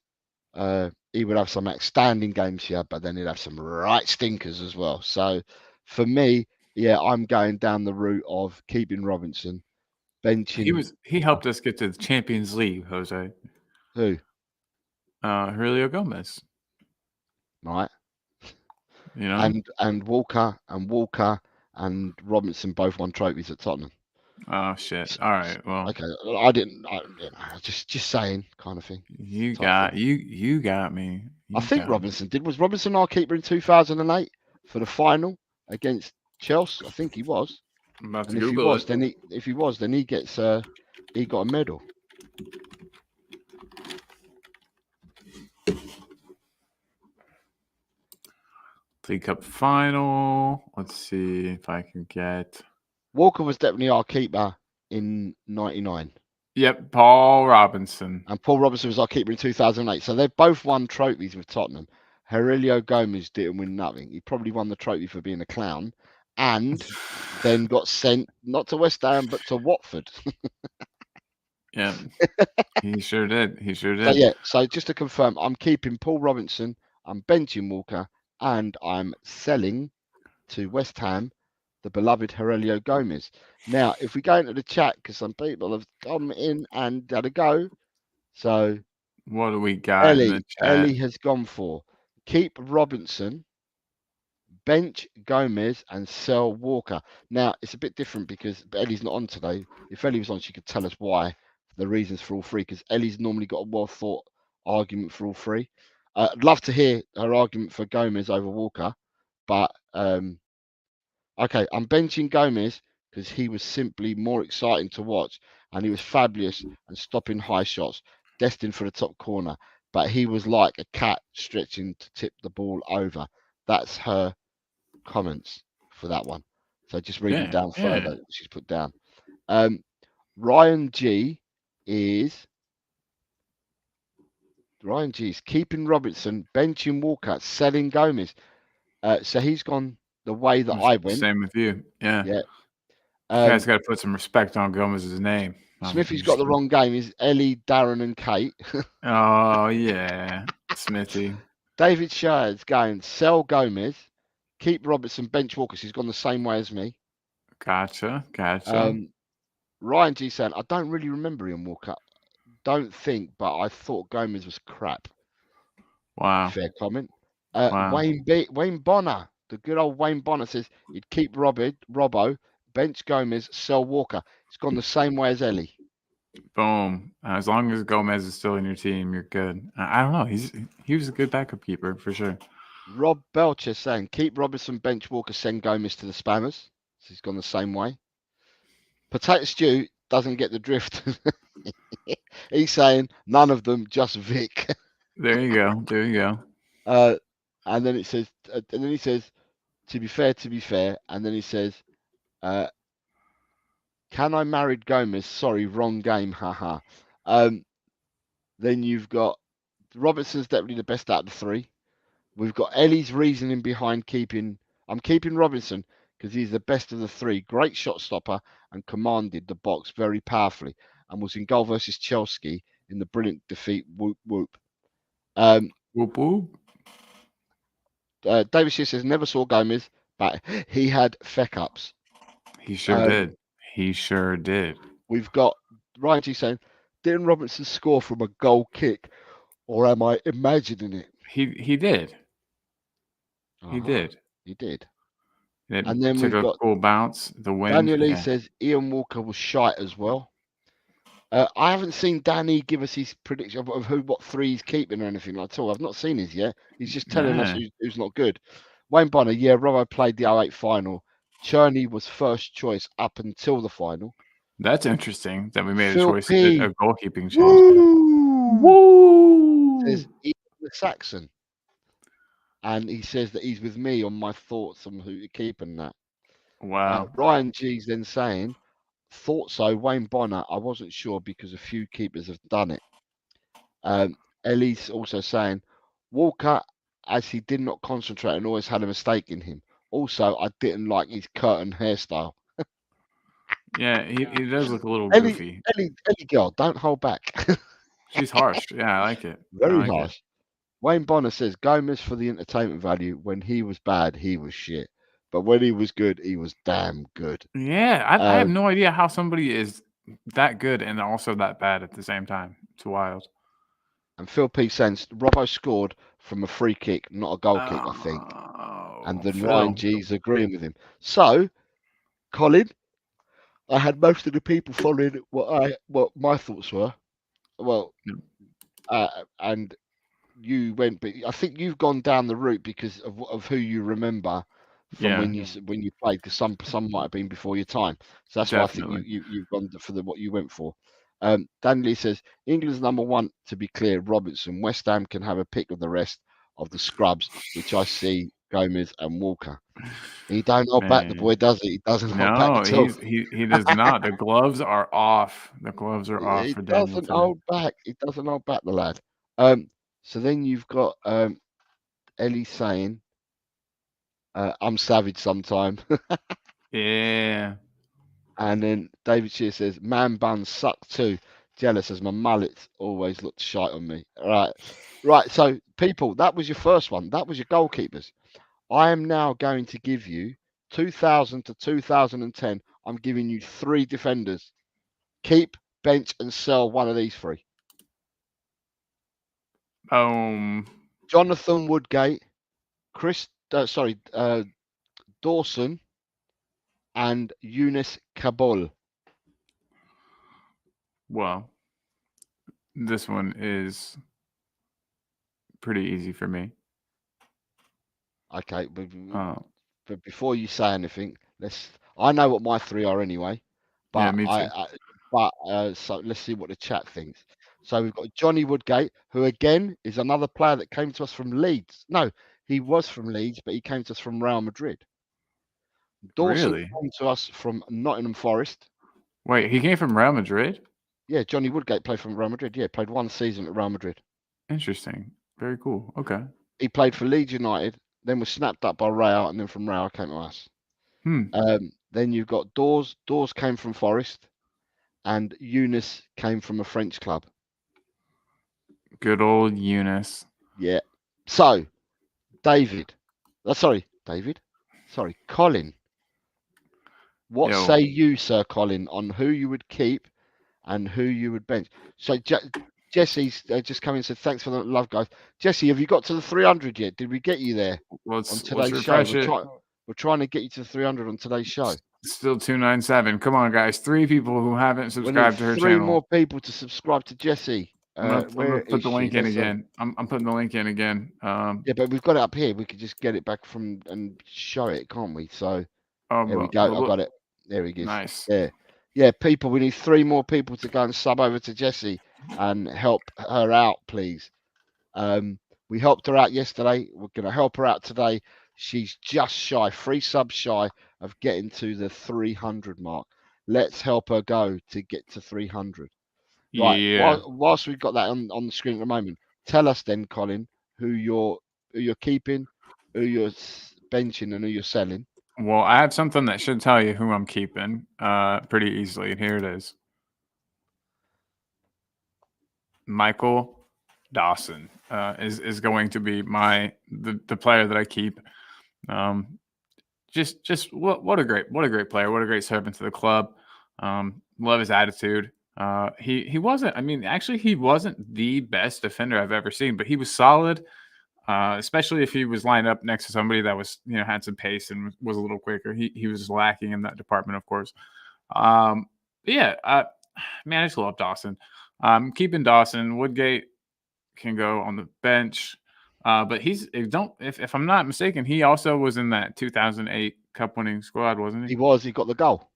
he would have some outstanding games here, but then he'd have some right stinkers as well. So for me, I'm going down the route of keeping Robinson, benching. He helped us get to the Champions League, Jose. Who? Aurelio Gomez. Right. And Walker and Robinson both won trophies at Tottenham. Oh shit! All right, well, okay. I didn't. Just saying, kind of thing. You got me. I think Robinson did. Was Robinson our keeper in 2008 for the final against Chelsea? I think he was. I'm about to and Google it. If he was, then he gets he got a medal. League Cup final. Let's see if I can get. Walker was definitely our keeper in '99. Yep, Paul Robinson. And Paul Robinson was our keeper in 2008. So they've both won trophies with Tottenham. Aurelio Gomez didn't win nothing. He probably won the trophy for being a clown and then got sent not to West Ham but to Watford. Yeah, he sure did. He sure So did. yeah, so just to confirm, I'm keeping Paul Robinson, I'm benching Walker, and I'm selling to West Ham the beloved Aurelio Gomez. Now, if we go into the chat, because some people have come in and had a go. So What do we got in the chat? Ellie has gone for keep Robinson, bench Gomez, and sell Walker. Now it's a bit different because Ellie's not on today. If Ellie was on, she could tell us why, the reasons for all three, because Ellie's normally got a well thought argument for all three. I'd love to hear her argument for Gomez over Walker, but okay, I'm benching Gomez because he was simply more exciting to watch and he was fabulous and stopping high shots, destined for the top corner. But he was like a cat stretching to tip the ball over. That's her comments for that one. So just reading Yeah, down yeah. further, she's put down. Ryan G is keeping Robertson, benching Walker, selling Gomez. So he's gone the way that I went. Same with you. Yeah. Yeah. You guys got to put some respect on Gomez's name. Smithy's got the wrong game. Is Ellie, Darren, and Kate. Oh yeah, Smithy. David Shire's going sell Gomez, keep Robertson, bench Walker. He's gone the same way as me. Gotcha. Ryan G saying I don't really remember Ian Walker. Don't think, but I thought Gomez was crap. Wow. Fair comment. Wow. Wayne Bonner, the good old Wayne Bonner says he'd keep Robbo, bench Gomez, sell Walker. It's gone the same way as Ellie. Boom. As long as Gomez is still in your team, you're good. I don't know. He was a good backup keeper for sure. Rob Belcher saying keep Robertson, bench Walker, send Gomez to the spammers. So he's gone the same way. Potato Stew doesn't get the drift. He's saying none of them, just Vic. There you go. There you go. And then it says, and then he says, to be fair, and then he says, can I marry Gomez? Sorry, wrong game, haha. Then you've got Robertson's definitely the best out of the three. We've got Ellie's reasoning behind I'm keeping Robinson because he's the best of the three. Great shot stopper and commanded the box very powerfully and was in goal versus Chelsea in the brilliant defeat. Whoop, whoop. Whoop, whoop. David Shear says, never saw Gomez, but he had feck ups. He sure did. He sure did. We've got Ryan G saying, didn't Robinson score from a goal kick or am I imagining it? He did. He did. He did. And then we've got cool bounce. The wind. Daniel Lee says Ian Walker was shite as well. I haven't seen Danny give us his prediction of what three he's keeping or anything like that. I've not seen his yet. He's just telling us who's not good. Wayne Bonner, yeah, Robbo played the 08 final. Cherney was first choice up until the final. That's interesting that we made Phil a choice, P. a goalkeeping change. Woo! Says Ian Saxon. And he says that he's with me on my thoughts on who to keep and that. Wow. Ryan G's then saying, thought so, Wayne Bonner, I wasn't sure because a few keepers have done it. Ellie's also saying, Walker, as he did not concentrate and always had a mistake in him. Also, I didn't like his curtain hairstyle. Yeah, he does look a little goofy. Ellie girl, don't hold back. She's harsh. Yeah, I like it. Very harsh. Wayne Bonner says, Gomez for the entertainment value. When he was bad, he was shit. But when he was good, he was damn good. Yeah, I have no idea how somebody is that good and also that bad at the same time. It's wild. And Phil P saying Robbo scored from a free kick, not a goal kick, I think. And then Ryan G's agreeing with him. So, Colin, I had most of the people following what my thoughts were. Well, and you went, but I think you've gone down the route because of who you remember from when you played, because some might have been before your time. So that's why I think you've gone for what you went for. Dan Lee says England's number one, to be clear, Robertson. West Ham can have a pick of the rest of the scrubs, which I see Gomez, and Walker. He don't hold back, the Man. boy, does he? He doesn't hold back No, at all. he does not. The gloves are off. The gloves are off He for Daniel doesn't today. hold back. He doesn't hold back, the lad. So then you've got Ellie saying, "I'm savage sometime," Yeah. and then David Shear says, "Man buns suck too. Jealous as my mullet always looked shite on me." All right, right. So people, that was your first one. That was your goalkeepers. I am now going to give you 2000 to 2010. I'm giving you three defenders. Keep, bench, and sell one of these three. Jonathan Woodgate, Dawson, and Eunice Cabol. Well, this one is pretty easy for me. Okay, Uh, but before you say anything, I know what my three are anyway, yeah, but me too. so let's see what the chat thinks. So we've got Johnny Woodgate, who again is another player that came to us from Leeds. No, he was from Leeds, but he came to us from Real Madrid. Dawson Really? came to us from Nottingham Forest. Wait, he came from Real Madrid? Yeah, Johnny Woodgate played for Real Madrid. Yeah, played one season at Real Madrid. Interesting. Very cool. Okay. He played for Leeds United, then was snapped up by Real, and then from Real came to us. Hmm. Then you've got Dawes. Dawes came from Forest, and Eunice came from a French club. Good old Eunice. Yeah. So, David. Sorry, Colin. What Yo. say you, Sir Colin, on who you would keep and who you would bench? So, Jesse's just come in and said, "Thanks for the love, guys." Jesse, have you got to the 300 yet? Did we get you there on Let's today's show? refresh it. We're trying to get you to 300 on today's show. Still 297. Come on, guys. 3 people who haven't We need subscribed to her 3 channel. more people to subscribe to Jessie. I'm Where gonna put is the she? link in again. I'm putting the link in again. Yeah, but we've got it up here. We could just get it back from and show it, can't we? So there we but go. I look, got it. There he is. nice. Yeah. People, we need 3 more people to go and sub over to Jessie and help her out, please. We helped her out yesterday. We're going to help her out today. She's just shy, 3 subs shy of getting to the 300 mark. Let's help her go to get to 300. Right. Yeah. Whilst we've got that on the screen at the moment, tell us then, Colin, who you're keeping, who you're benching, and who you're selling. Well, I have something that should tell you who I'm keeping pretty easily, and here it is. Michael Dawson is going to be the player that I keep. Just what a great player, what a great servant to the club. Love his attitude. He wasn't. I mean, actually, he wasn't the best defender I've ever seen, but he was solid. Especially if he was lined up next to somebody that was, had some pace and was a little quicker. He was lacking in that department, of course. Man, I just love Dawson. Keeping Dawson. Woodgate can go on the bench, but if I'm not mistaken, he also was in that 2008 Cup winning squad, wasn't he? He was. He got the goal.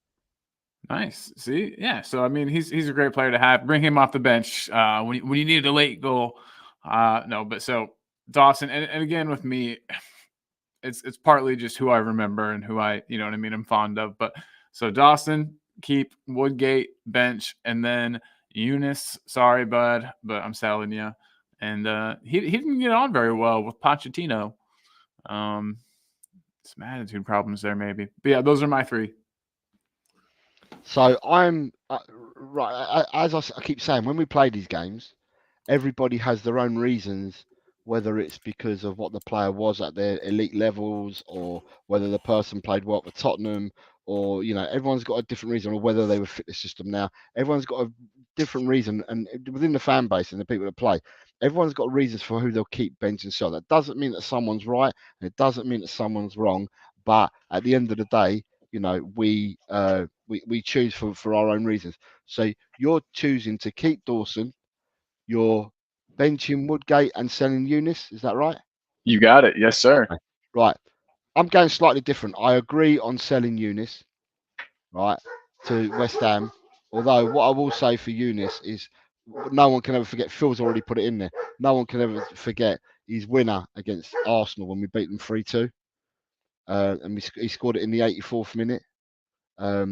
Nice. See, yeah. So I mean, he's a great player to have. Bring him off the bench when you needed a late goal. So Dawson, and again with me, it's partly just who I remember and who I'm fond of. But so Dawson, keep, Woodgate, bench, and then Eunice. Sorry, bud, but I'm selling you. And he didn't get on very well with Pochettino. Some attitude problems there, maybe. But yeah, those are my 3. So I'm right. As I keep saying, when we play these games, everybody has their own reasons, whether it's because of what the player was at their elite levels, or whether the person played well for Tottenham, or everyone's got a different reason, or whether they would fit the system now. Everyone's got a different reason, and within the fan base and the people that play, everyone's got reasons for who they'll keep, bench, and sell. That doesn't mean that someone's right, and it doesn't mean that someone's wrong. But at the end of the day, we choose for our own reasons. So you're choosing to keep Dawson, you're benching Woodgate and selling Eunice. Is that right? You got it. Yes, sir. Right. I'm going slightly different. I agree on selling Eunice, right, to West Ham. Although what I will say for Eunice is no one can ever forget. Phil's already put it in there. No one can ever forget his winner against Arsenal when we beat them 3-2. and he scored it in the 84th minute. I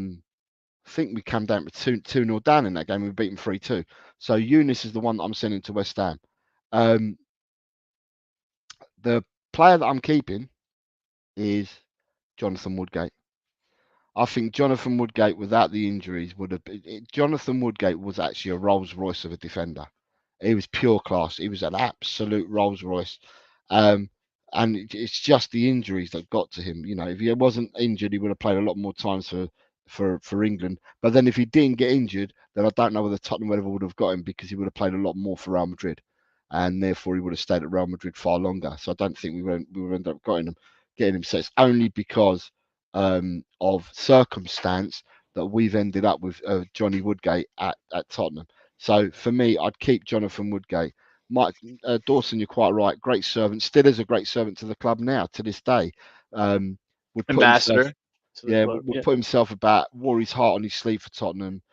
think we came down to 2-0 down in that game. We beat them 3-2. So Eunice is the one that I'm sending to West Ham. The player that I'm keeping is Jonathan Woodgate. I think Jonathan Woodgate, without the injuries, would have been. Jonathan Woodgate was actually a Rolls Royce of a defender. He was pure class. He was an absolute Rolls Royce. Um, and it's just the injuries that got to him. You know, if he wasn't injured, he would have played a lot more times for England. But then if he didn't get injured, then I don't know whether Tottenham would have got him, because he would have played a lot more for Real Madrid, and therefore he would have stayed at Real Madrid far longer. So I don't think we would end up getting him. So it's only because of circumstance that we've ended up with Johnny Woodgate at Tottenham. So for me, I'd keep Jonathan Woodgate. Mike Dawson, you're quite right. Great servant, still is a great servant to the club now, to this day. Would put himself, Ambassador to the club. would Yeah. put himself about, wore his heart on his sleeve for Tottenham.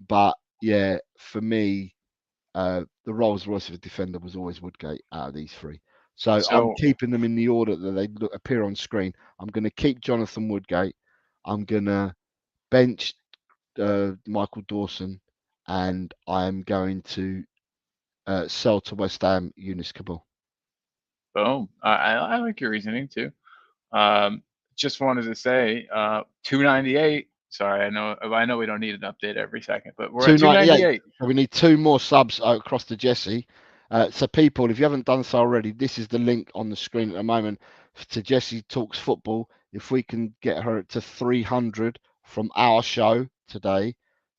But yeah, for me, the Rolls Royce of a defender was always Woodgate out of these three. So I'm So keeping them in the order that they appear on screen. I'm going to keep Jonathan Woodgate. I'm going to bench Michael Dawson, and I'm going to sell to West Ham Eunice Cabal. boom. I like your reasoning too. Just wanted to say, 298. Sorry, I know we don't need an update every second, but we're at 298. So we need 2 more subs across to Jesse. So people, if you haven't done so already, this is the link on the screen at the moment to Jesse Talks Football. If we can get her to 300 from our show today,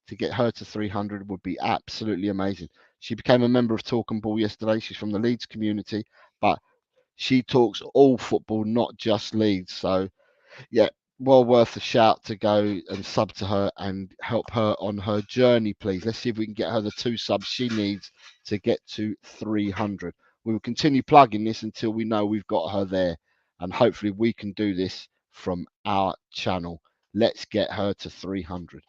to get her to 300 would be absolutely amazing. She became a member of Talk and Ball yesterday. She's from the Leeds community, but she talks all football, not just Leeds. So yeah, well worth a shout to go and sub to her and help her on her journey, please. Let's see if we can get her the 2 subs she needs to get to 300. We will continue plugging this until we know we've got her there, and hopefully we can do this from our channel. Let's get her to 300,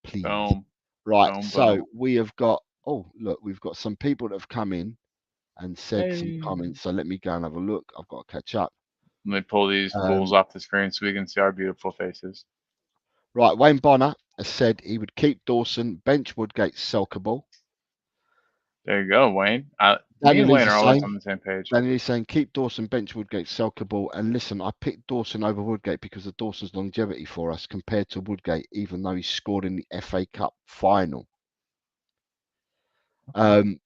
please. Boom. Right, Boom, so boom. we have got, oh look, we've got some people that have come in and said some Hey. comments. So let me go and have a look. I've got to catch up. Let me pull these fools off the screen so we can see our beautiful faces. Right, Wayne Bonner has said he would keep Dawson, bench Woodgate, sell Cabal. There you go, Wayne. Me Daniel and Wayne is are always saying, on the same page. Daniel is saying keep Dawson, bench Woodgate, sell Cabal. And listen, I picked Dawson over Woodgate because of Dawson's longevity for us compared to Woodgate, even though he scored in the FA Cup final.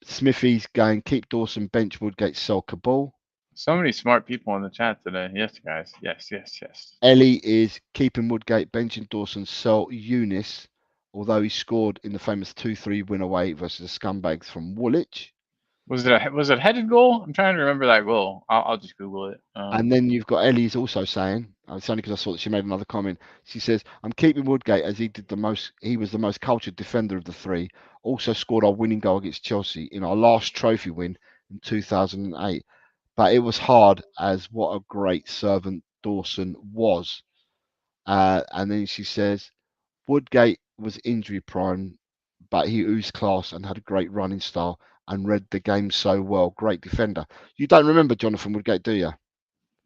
Smithy's going keep Dawson, bench Woodgate, sell Cabal. So many smart people in the chat today. Yes, guys. Yes, yes, yes. Ellie is keeping Woodgate, benching Dawson, sell Eunice, although he scored in the famous 2-3 win away versus the Scumbags from Woolwich. Was it a headed goal? I'm trying to remember that goal. I'll just Google it. And then you've got Ellie's also saying, it's only because I saw that she made another comment. She says, I'm keeping Woodgate as he was the most cultured defender of the 3. Also scored our winning goal against Chelsea in our last trophy win in 2008. But it was hard, as what a great servant Dawson was. And then she says, Woodgate was injury prone, but he oozed class and had a great running style and read the game so well. Great defender. You don't remember Jonathan Woodgate, do you?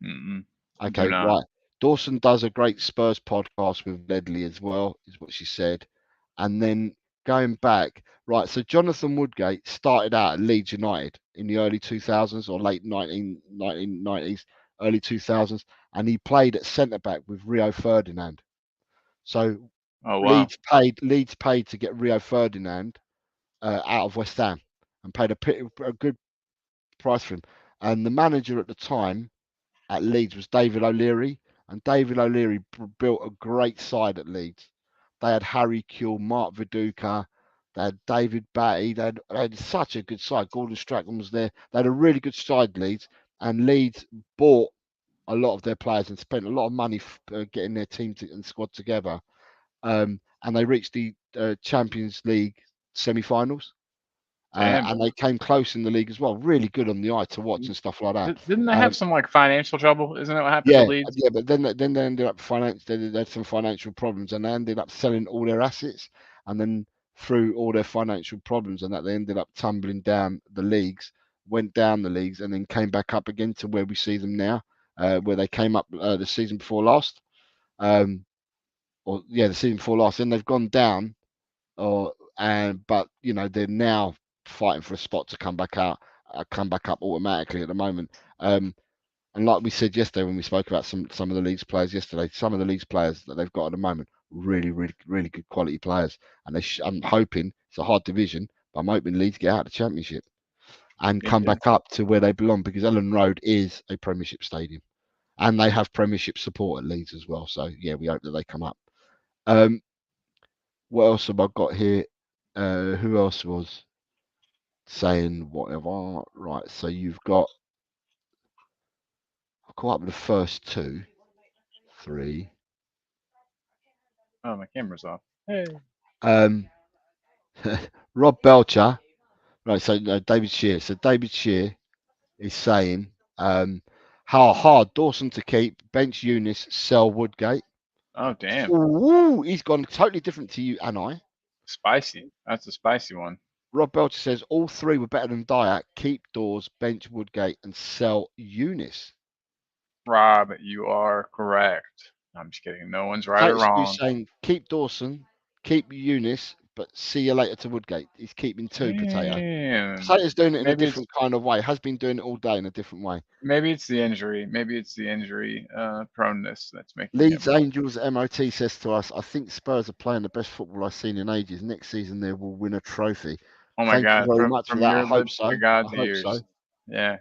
Mm-mm. Okay, right. Dawson does a great Spurs podcast with Ledley as well, is what she said. And then going back, right, so Jonathan Woodgate started out at Leeds United in the early 2000s or late 1990s, early 2000s, and he played at centre-back with Rio Ferdinand. So Oh, wow. Leeds paid to get Rio Ferdinand out of West Ham and paid a good price for him. And the manager at the time at Leeds was David O'Leary, and David O'Leary built a great side at Leeds. They had Harry Kewell, Mark Viduka, they had David Batty, they had such a good side. Gordon Strachan was there. They had a really good side, Leeds, and Leeds bought a lot of their players and spent a lot of money getting their team and squad together. And they reached the Champions League semi-finals. And they came close in the league as well. Really good on the eye to watch and stuff like that. Didn't they have some like financial trouble? Isn't that what happened to Leeds? Yeah, but then they ended up they had some financial problems, and they ended up selling all their assets, and then through all their financial problems and that, they ended up tumbling down the leagues, went down the leagues, and then came back up again to where we see them now. where they came up the season before last, the season before last. Then they've gone down, but they're now fighting for a spot to come back up automatically at the moment. And like we said yesterday when we spoke about some of the league's players yesterday, some of the league's players that they've got at the moment, really, really, really good quality players. And I'm hoping it's a hard division, but I'm hoping Leeds get out of the Championship and come back up to where they belong, because Ellen Road is a Premiership stadium, and they have Premiership support at Leeds as well. So yeah, we hope that they come up. What else have I got here? Who else was saying whatever? Right, so you've got. I'll call up the first 2, 3. Oh, my camera's off. Hey. Rob Belcher. Right, so David Shear. So David Shear is saying, how hard Dawson to keep, bench Eunice, sell Woodgate. Oh, damn. Ooh, he's gone totally different to you and I. Spicy. That's a spicy one. Rob Belcher says all 3 were better than Dyack. Keep Dawes, bench Woodgate, and sell Eunice. Rob, you are correct. I'm just kidding. No one's right or You're wrong. saying keep Dawson, keep Eunice, but see you later to Woodgate. He's keeping 2, Potato. Damn. Potato's doing it in a Maybe different kind of way. Has been doing it all day in a different way. Maybe it's the injury. Maybe it's the injury proneness that's making Leeds him. Angels MOT says to us, I think Spurs are playing the best football I've seen in ages. Next season they will win a trophy. Oh my Thank you God! very much for From that. I your hope lips so. to I God's hope ears. so. Yeah.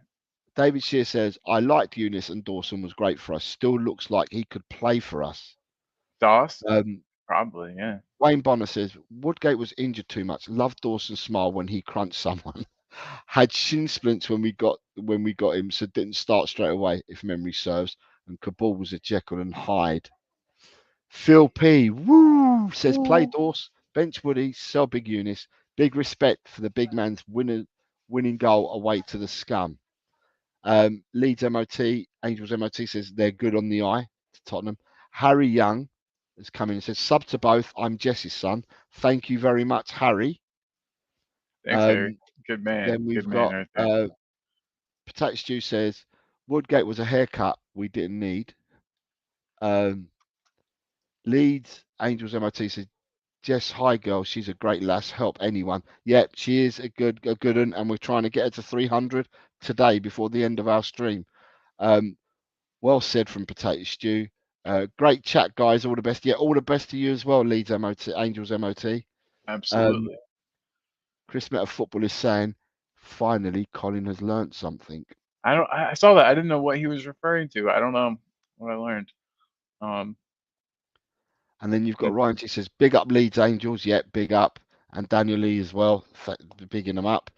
David Shear says, I liked Eunice and Dawson was great for us. Still looks like he could play for us. Dawson? Probably, yeah. Wayne Bonner says, Woodgate was injured too much. Loved Dawson's smile when he crunched someone. Had shin splints when we got him, so didn't start straight away, if memory serves. And Cabal was a Jekyll and Hyde. Phil P. Woo says, play Dawes, bench Woody, sell Big Eunice. Big respect for the big man's winning goal away to the scum. Leeds MOT, Angels MOT says they're good on the eye to Tottenham. Harry Young has come in and says, sub to both. I'm Jesse's son. Thank you very much, Harry. Thanks, Harry. Good man. Then we've Good man got right there. Potato Stew says, Woodgate was a haircut we didn't need. Leeds Angels MOT says, Jess, hi girl, she's a great lass. Help anyone. Yep, she is a good one, and we're trying to get her to 300 today before the end of our stream. Well said from Potato Stew. Great chat, guys. All the best. Yeah, all the best to you as well, Leeds MOT, Angels MOT. Absolutely. Chris Meta Football is saying, finally, Colin has learnt something. I saw that. I didn't know what he was referring to. I don't know what I learned. And then you've got Ryan. He says, big up Leeds Angels. Yep, big up. And Daniel Lee as well, bigging them up.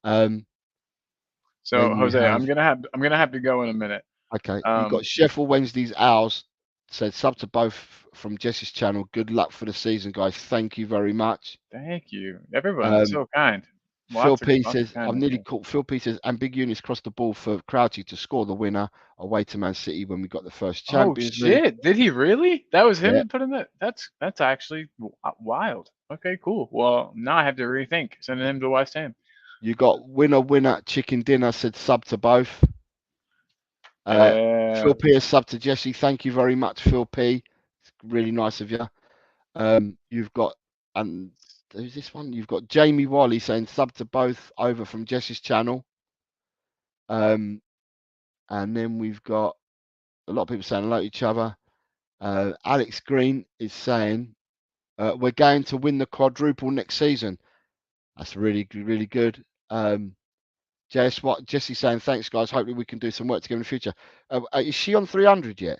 So Jose, I'm gonna have to go in a minute. Okay, you've got Sheffield Wednesday's Owls. Said sub to both from Jesse's channel. Good luck for the season, guys. Thank you very much. Thank you. Everyone's so kind. Phil P says, I've nearly caught. Phil P says, and Big Eunice crossed the ball for Crouchy to score the winner away to Man City when we got the first Champions League. Oh shit! Did he really? That was him putting that. That's actually wild. Okay, cool. Well, now I have to rethink sending him to West Ham. You got winner chicken dinner. Said sub to both. Phil P has sub to Jesse. Thank you very much, Phil P. It's really nice of you. You've got, and who's this one? You've got Jamie Wally saying sub to both over from Jesse's channel. And then we've got a lot of people saying hello to each other. Alex Green is saying we're going to win the quadruple next season. That's really, really good. Jesse's saying thanks, guys. Hopefully we can do some work together in the future. Is she on 300 yet?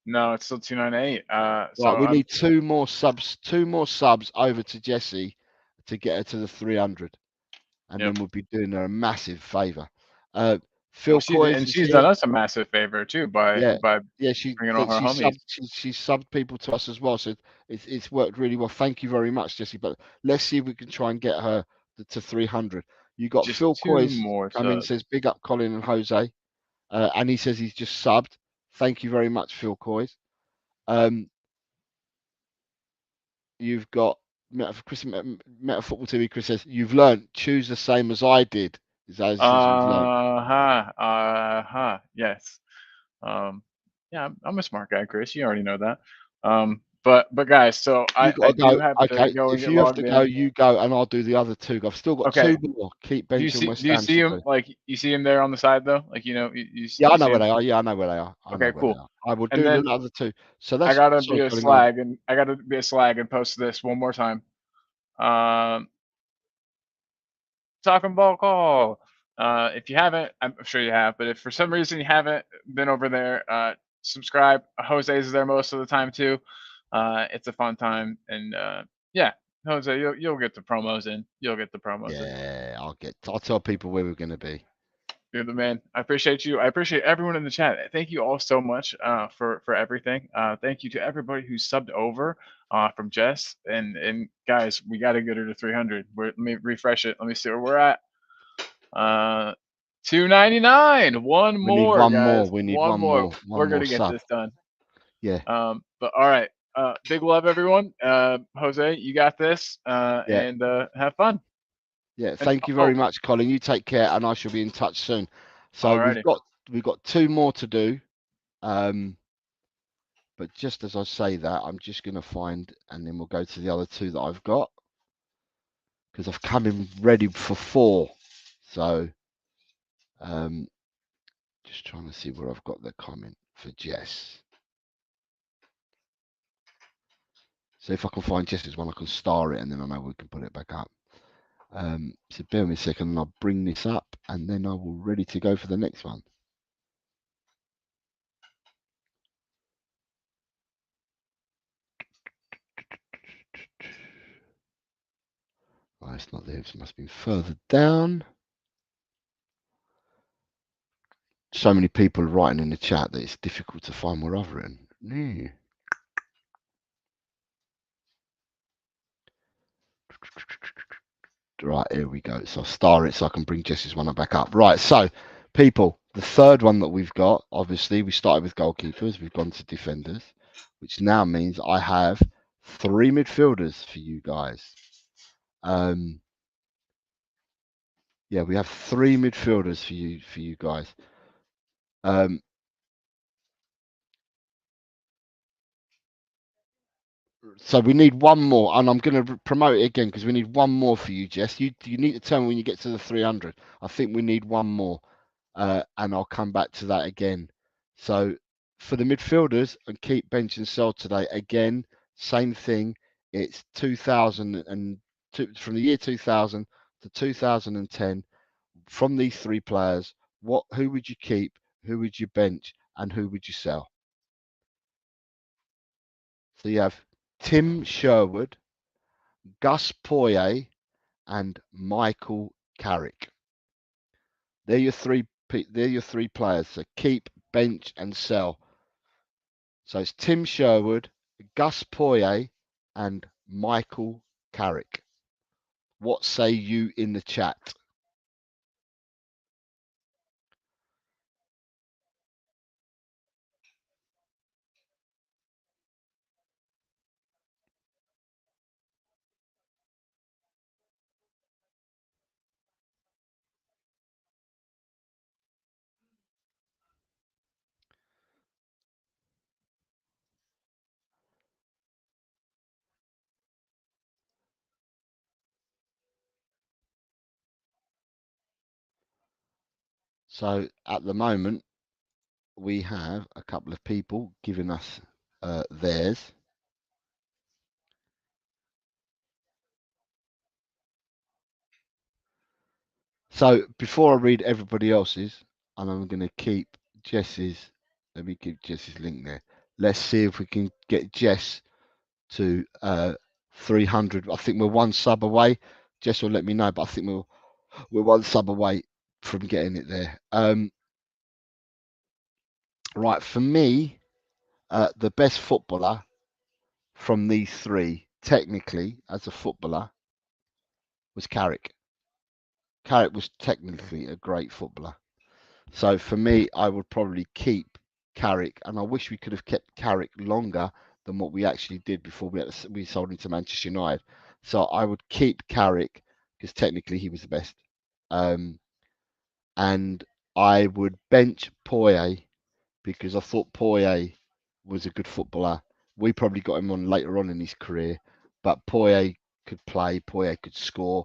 No, it's still 298. Right, we need two more subs over to Jesse to get her to the 300, and then we'll be doing her a massive favour. Phil Coy, and she's done us a massive favor too by bringing all her homies. She's subbed people to us as well, so it's worked really well. Thank you very much, Jesse. But let's see if we can try and get her to 300. You got just Phil Coy come in, subs. says big up Colin and Jose, and he says he's just subbed. Thank you very much, Phil Coy. You've got Meta Football TV. Chris says you've learnt. Choose the same as I did. Yes. Yeah, I'm a smart guy, Chris. You already know that. But guys, so You I got to do go. have to Okay, go and if get you have to logged go, in. you go, and I'll do the other two. I've still got Okay. two more. Keep Do you bench and see West do you Ham see to him do. like you see him there on the side though? Like Yeah, I you know see where him? they are. Yeah, I know where they are. I know Okay, where they cool. are. I will And do the then other two. So that's sorry, Colin, go on. I gotta be a slag and post this one more time. Um, Talking ball call. If you haven't, I'm sure you have, but if for some reason you haven't been over there, subscribe. Jose's is there most of the time too. It's a fun time, and yeah, Jose, you'll get the promos in. You'll get the promos in. Yeah, I'll tell people where we're going to be. You're the man. I appreciate you. I appreciate everyone in the chat. Thank you all so much for everything. Thank you to everybody who subbed over from Jess and guys. We got to get her to 300. Let me refresh it. Let me see where we're at. 299. One We need more, one guys. more. We need One more. one We're more gonna get sub. this done. Yeah. But all right. Big love, everyone. Jose, you got this. Yeah. And have fun. Yeah. And Thank you very much, Colin. You take care, and I shall be in touch soon. So alrighty. we've got two more to do. But just as I say that, I'm just going to find, and then we'll go to the other two that I've got, because I've come in ready for 4. So just trying to see where I've got the comment for Jess. So if I can find Jess's one, I can star it, and then I know we can put it back up. So bear with me a second, and I'll bring this up, and then I will ready to go for the next one. Oh, it's not there. It must be further down. So many people writing in the chat that it's difficult to find where I've written. Yeah. Right, here we go. So I'll star it so I can bring Jess's one back up. Right, so people, the third one that we've got, obviously, we started with goalkeepers. We've gone to defenders, which now means I have 3 midfielders for you guys. Yeah, we have 3 midfielders for you guys. So we need one more, and I'm going to promote it again because we need one more for you, Jess. You need to tell me when you get to the 300. I think we need one more, and I'll come back to that again. So for the midfielders and keep bench and sell today, again, same thing. It's 2002 from the year 2000 to 2010. From these 3 players, who would you keep, who would you bench, and who would you sell? So you have Tim Sherwood, Gus Poyet, and Michael Carrick. They're your 3. They're your 3 players. So keep, bench, and sell. So it's Tim Sherwood, Gus Poyet, and Michael Carrick. What say you in the chat? So at the moment, we have a couple of people giving us theirs. So before I read everybody else's, and I'm going to keep Jess's, let me keep Jess's link there. Let's see if we can get Jess to 300. I think we're 1 sub away. Jess will let me know, but I think we're 1 sub away from getting it there. Right, for me, the best footballer from these 3, technically, as a footballer, was Carrick. Carrick was technically a great footballer. So for me, I would probably keep Carrick, and I wish we could have kept Carrick longer than what we actually did before we sold him to Manchester United. So I would keep Carrick because technically he was the best, and I would bench Poyet because I thought Poirier was a good footballer. We probably got him on later on in his career, but Poirier could play, Poirier could score,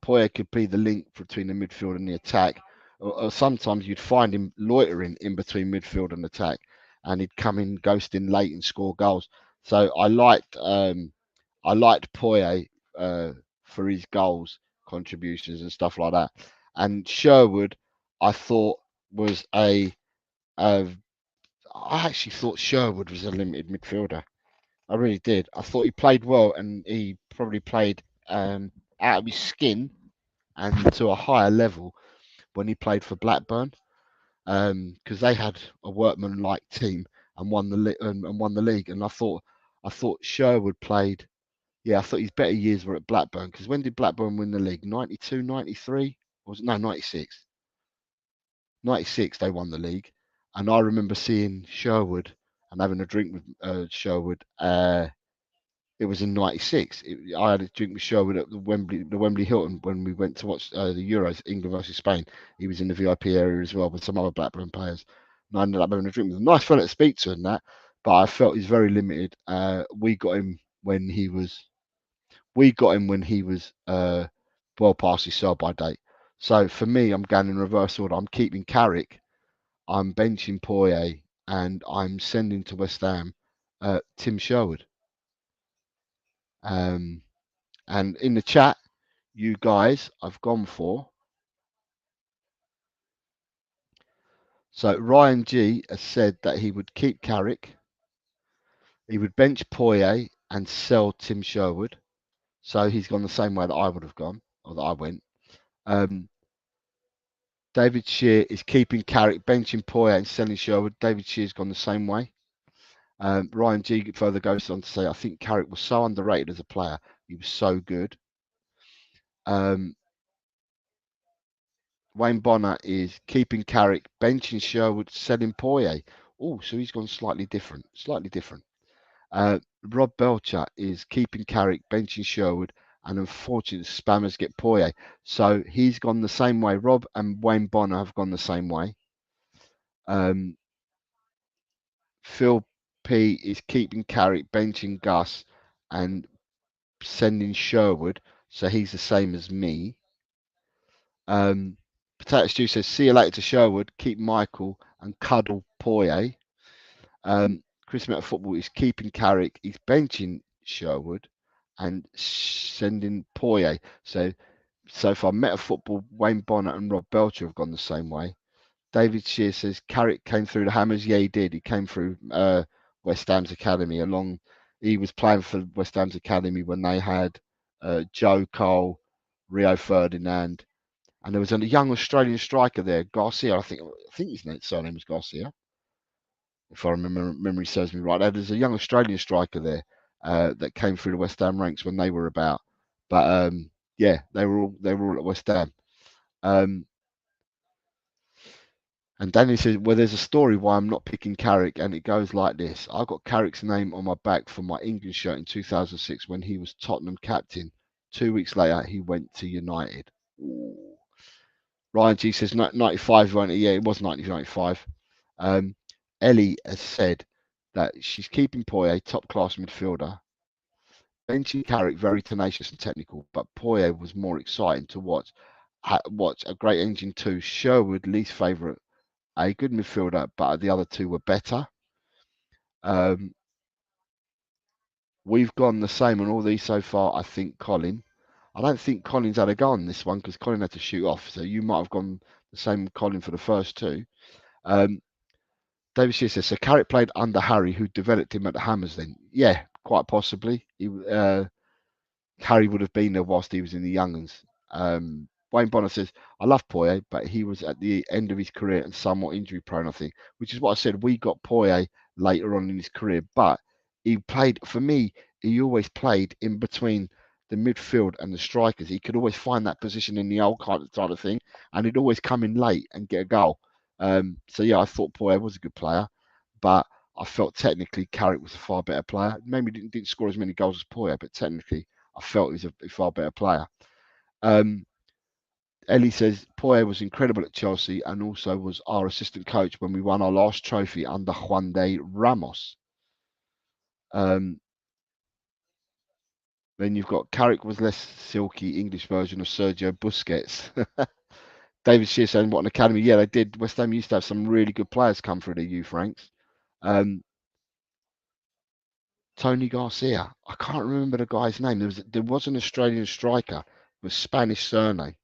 Poirier could be the link between the midfield and the attack. Or sometimes you'd find him loitering in between midfield and attack, and he'd come in ghosting late and score goals. So I liked Poirier for his goals contributions and stuff like that. And Sherwood, I thought was a I actually thought Sherwood was a limited midfielder. I really did. I thought he played well, and he probably played out of his skin and to a higher level when he played for Blackburn, because they had a workman-like team and won the league. And I thought Sherwood played. Yeah, I thought his better years were at Blackburn, because when did Blackburn win the league? 92, 93? Or was it, no, 96. 96 they won the league, and I remember seeing Sherwood and having a drink with Sherwood. It was in '96. I had a drink with Sherwood at the Wembley Hilton when we went to watch the Euros, England versus Spain. He was in the VIP area as well with some other Blackburn players. And I ended up having a drink with him. Nice fella to speak to and that, but I felt he's very limited. We got him when he was well past his sell-by date. So for me, I'm going in reverse order. I'm keeping Carrick, I'm benching Poirier, and I'm sending to West Ham Tim Sherwood. And in the chat, you guys, I've gone for. So Ryan G has said that he would keep Carrick, he would bench Poirier and sell Tim Sherwood. So he's gone the same way that I would have gone, or that I went. David Shear is keeping Carrick, benching Poirier and selling Sherwood. David Shear's gone the same way. Ryan G further goes on to say, I think Carrick was so underrated as a player. He was so good. Wayne Bonner is keeping Carrick, benching Sherwood, selling Poirier. Oh, so he's gone slightly different. Rob Belcher is keeping Carrick, benching Sherwood, and unfortunately, spammers get Poirier. So he's gone the same way. Rob and Wayne Bonner have gone the same way. Phil P is keeping Carrick, benching Gus, and sending Sherwood. So he's the same as me. Potato Stew says, see you later to Sherwood, keep Michael and cuddle Poirier. Chris Meta Football is keeping Carrick, he's benching Sherwood and sending Poirier. So far, Meta Football, Wayne Bonner and Rob Belcher have gone the same way. David Shear says, Carrick came through the Hammers. Yeah, he did. He came through West Ham's academy he was playing for West Ham's academy when they had Joe Cole, Rio Ferdinand, and there was a young Australian striker there, Garcia. I think his surname was Garcia, if I remember memory serves me right. There's a young Australian striker there that came through the West Ham ranks when they were about. But yeah, they were all at West Ham. And Danny says, well, there's a story why I'm not picking Carrick, and it goes like this. I got Carrick's name on my back for my England shirt in 2006 when he was Tottenham captain. 2 weeks later, he went to United. Ooh. Ryan G says, 95, wasn't it? Yeah, it was 95. Ellie has said that she's keeping Poirier, top-class midfielder. Benching Carrick, very tenacious and technical, but Poirier was more exciting to watch. A great engine too. Sherwood, least favourite, a good midfielder, but the other two were better. We've gone the same on all these so far. I think Colin. I don't think Colin's had a go on this one because Colin had to shoot off. So you might have gone the same Colin for the first two. David Shear says, so Carrick played under Harry, who developed him at the Hammers then. Yeah, quite possibly. Harry would have been there whilst he was in the young uns. Wayne Bonner says, I love Poirier, but he was at the end of his career and somewhat injury prone, I think, which is what I said. We got Poirier later on in his career, but he played, for me, he always played in between the midfield and the strikers. He could always find that position in the old kind of thing, and he'd always come in late and get a goal. So yeah, I thought Poirier was a good player, but I felt technically Carrick was a far better player. Maybe didn't score as many goals as Poirier, but technically I felt he was a far better player. Ellie says Poye was incredible at Chelsea and also was our assistant coach when we won our last trophy under Juan de Ramos. Um, then you've got Carrick was less silky English version of Sergio Busquets. David Shear saying, what an academy. Yeah, they did. West Ham used to have some really good players come through the youth ranks. Tony Garcia. I can't remember the guy's name. There was an Australian striker with Spanish surname.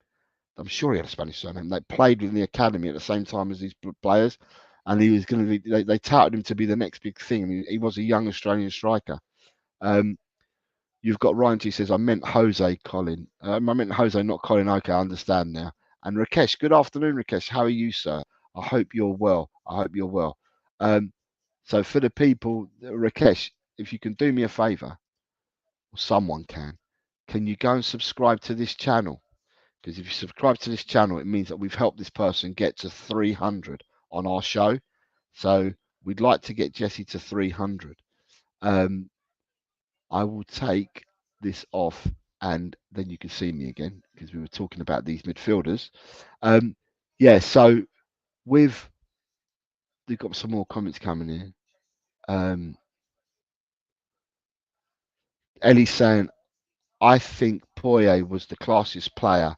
I'm sure he had a Spanish surname. They played in the academy at the same time as these players, and he was going to be. They touted him to be the next big thing. He was a young Australian striker. You've got Ryan T says, I meant Jose, Colin. I meant Jose, not Colin. Okay, I understand now. And Rakesh, good afternoon, Rakesh. How are you, sir? I hope you're well. I hope you're well. So for the people, Rakesh, if you can do me a favour, or someone can you go and subscribe to this channel? Because if you subscribe to this channel, it means that we've helped this person get to 300 on our show. So we'd like to get Jesse to 300. I will take this off and then you can see me again because we were talking about these midfielders. Yeah, so we've got some more comments coming in. Ellie's saying, I think Poye was the classiest player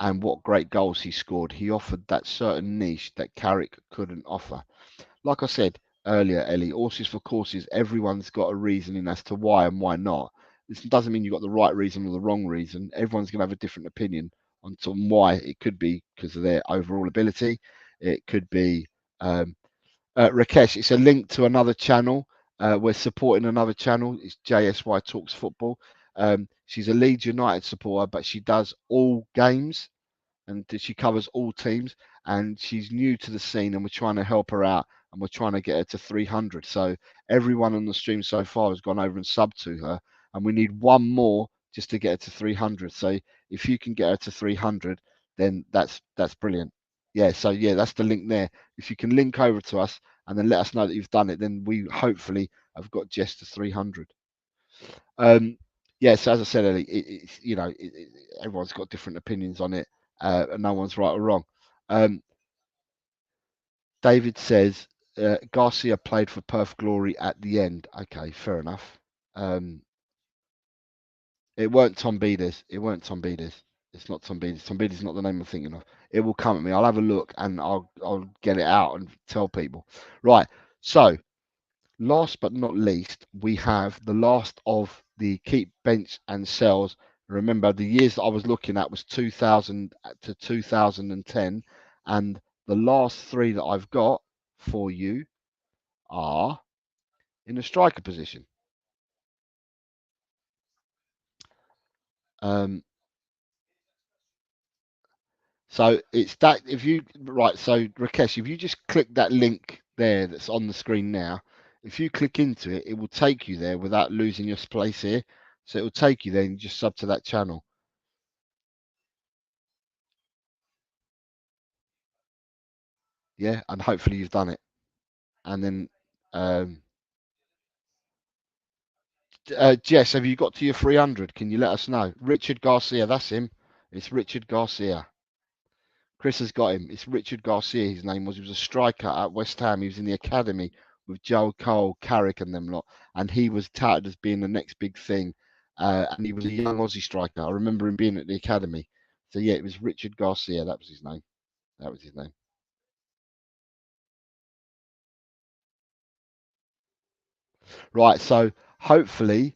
and what great goals he scored. He offered that certain niche that Carrick couldn't offer. Like I said earlier, Ellie, horses for courses, everyone's got a reasoning as to why and why not. This doesn't mean you've got the right reason or the wrong reason. Everyone's going to have a different opinion on why. It could be because of their overall ability. It could be, Rakesh, it's a link to another channel. We're supporting another channel. It's JSY Talks Football. She's a Leeds United supporter, but she does all games and she covers all teams, and she's new to the scene and we're trying to help her out and we're trying to get her to 300. So everyone on the stream so far has gone over and subbed to her, and we need one more just to get her to 300. So if you can get her to 300, then that's brilliant. Yeah, so yeah, that's the link there. If you can link over to us and then let us know that you've done it, then we hopefully have got Jess to 300. Yeah, so as I said, Ellie, everyone's got different opinions on it. No one's right or wrong. David says Garcia played for Perth Glory at the end. Okay, fair enough. It weren't Tom Beeders. It weren't Tom Beeders. It's not Tom Beeders. Tom Beeders is not the name I'm thinking of. It will come at me. I'll have a look and I'll get it out and tell people. Right. So last but not least, we have the last of the keep, bench, and sells. Remember, the years that I was looking at was 2000 to 2010, and the last three that I've got for you are in the striker position. So it's that if you right. So Rakesh, if you just click that link there that's on the screen now, if you click into it, it will take you there without losing your place here. So it will take you there and just sub to that channel. Yeah, and hopefully you've done it. And then, Jess, have you got to your 300? Can you let us know? Richard Garcia, that's him. It's Richard Garcia. Chris has got him. It's Richard Garcia. His name was. He was a striker at West Ham. He was in the academy with Joe Cole, Carrick, and them lot. And he was touted as being the next big thing. And he was a young Aussie striker. I remember him being at the academy. So yeah, it was Richard Garcia. That was his name. That was his name. Right. So hopefully,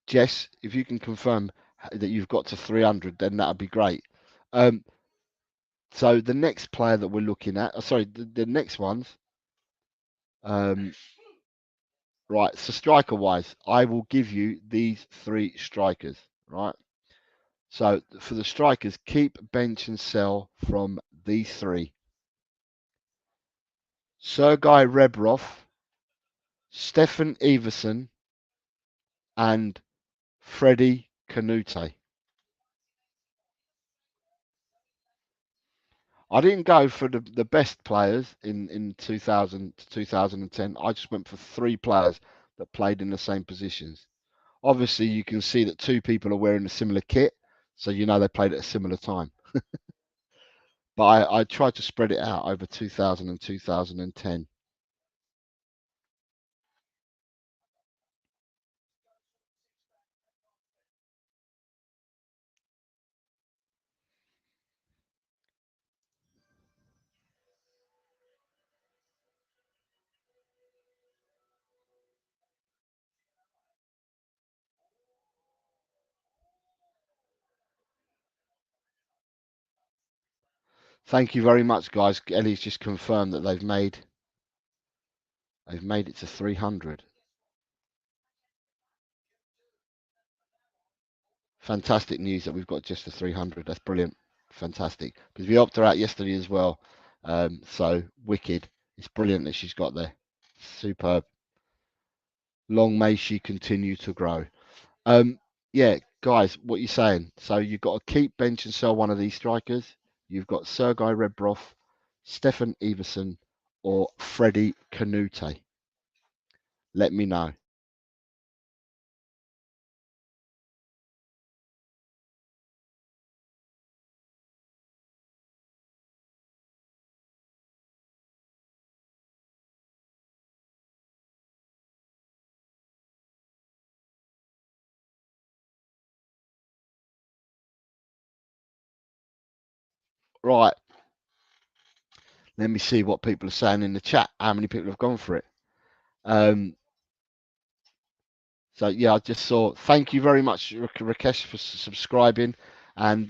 Jess, if you can confirm that you've got to 300, then that'd be great. So the next player that we're looking at, the next ones. Right, so striker wise, I will give you these three strikers, right? So for the strikers, keep, bench, and sell from these three: Sergei Rebrov, Stefan Everson, and Freddie Canute. I didn't go for the best players in 2000 to 2010. I just went for three players that played in the same positions. Obviously, you can see that two people are wearing a similar kit, so you know they played at a similar time. but I tried to spread it out over 2000 and 2010. Thank you very much, guys. Ellie's just confirmed that they've made it to 300. Fantastic news that we've got just the 300. That's brilliant. Fantastic. Because we helped her out yesterday as well. So wicked. It's brilliant that she's got there. Superb. Long may she continue to grow. Yeah, guys, what you saying? So you've got to keep, bench, and sell one of these strikers. You've got Sergei Rebrov, Stefan Everson, or Freddie Canute. Let me know. Right. Let me see what people are saying in the chat. How many people have gone for it? So yeah, I just saw. Thank you very much, Rakesh, for subscribing. And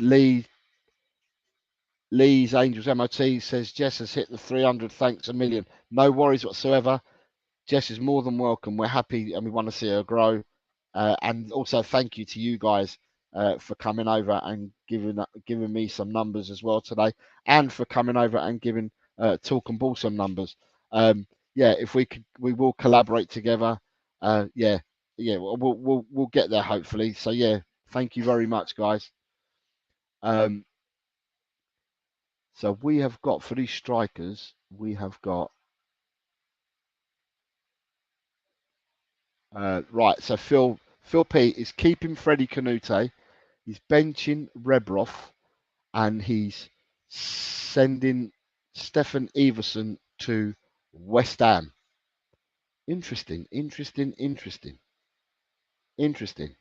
Lee's Angels MOT says Jess has hit the 300. Thanks a million. No worries whatsoever. Jess is more than welcome. We're happy and we want to see her grow. And also thank you to you guys for coming over and giving me some numbers as well today, and for coming over and giving Talk and Ball some numbers. Yeah, if we could, we will collaborate together. Yeah, we'll get there hopefully. So yeah, thank you very much, guys. So we have got, for these strikers, we have got right. So Phil P is keeping Freddie Canute. He's benching Rebrov, and he's sending Stefan Everson to West Ham. Interesting, interesting, interesting, interesting,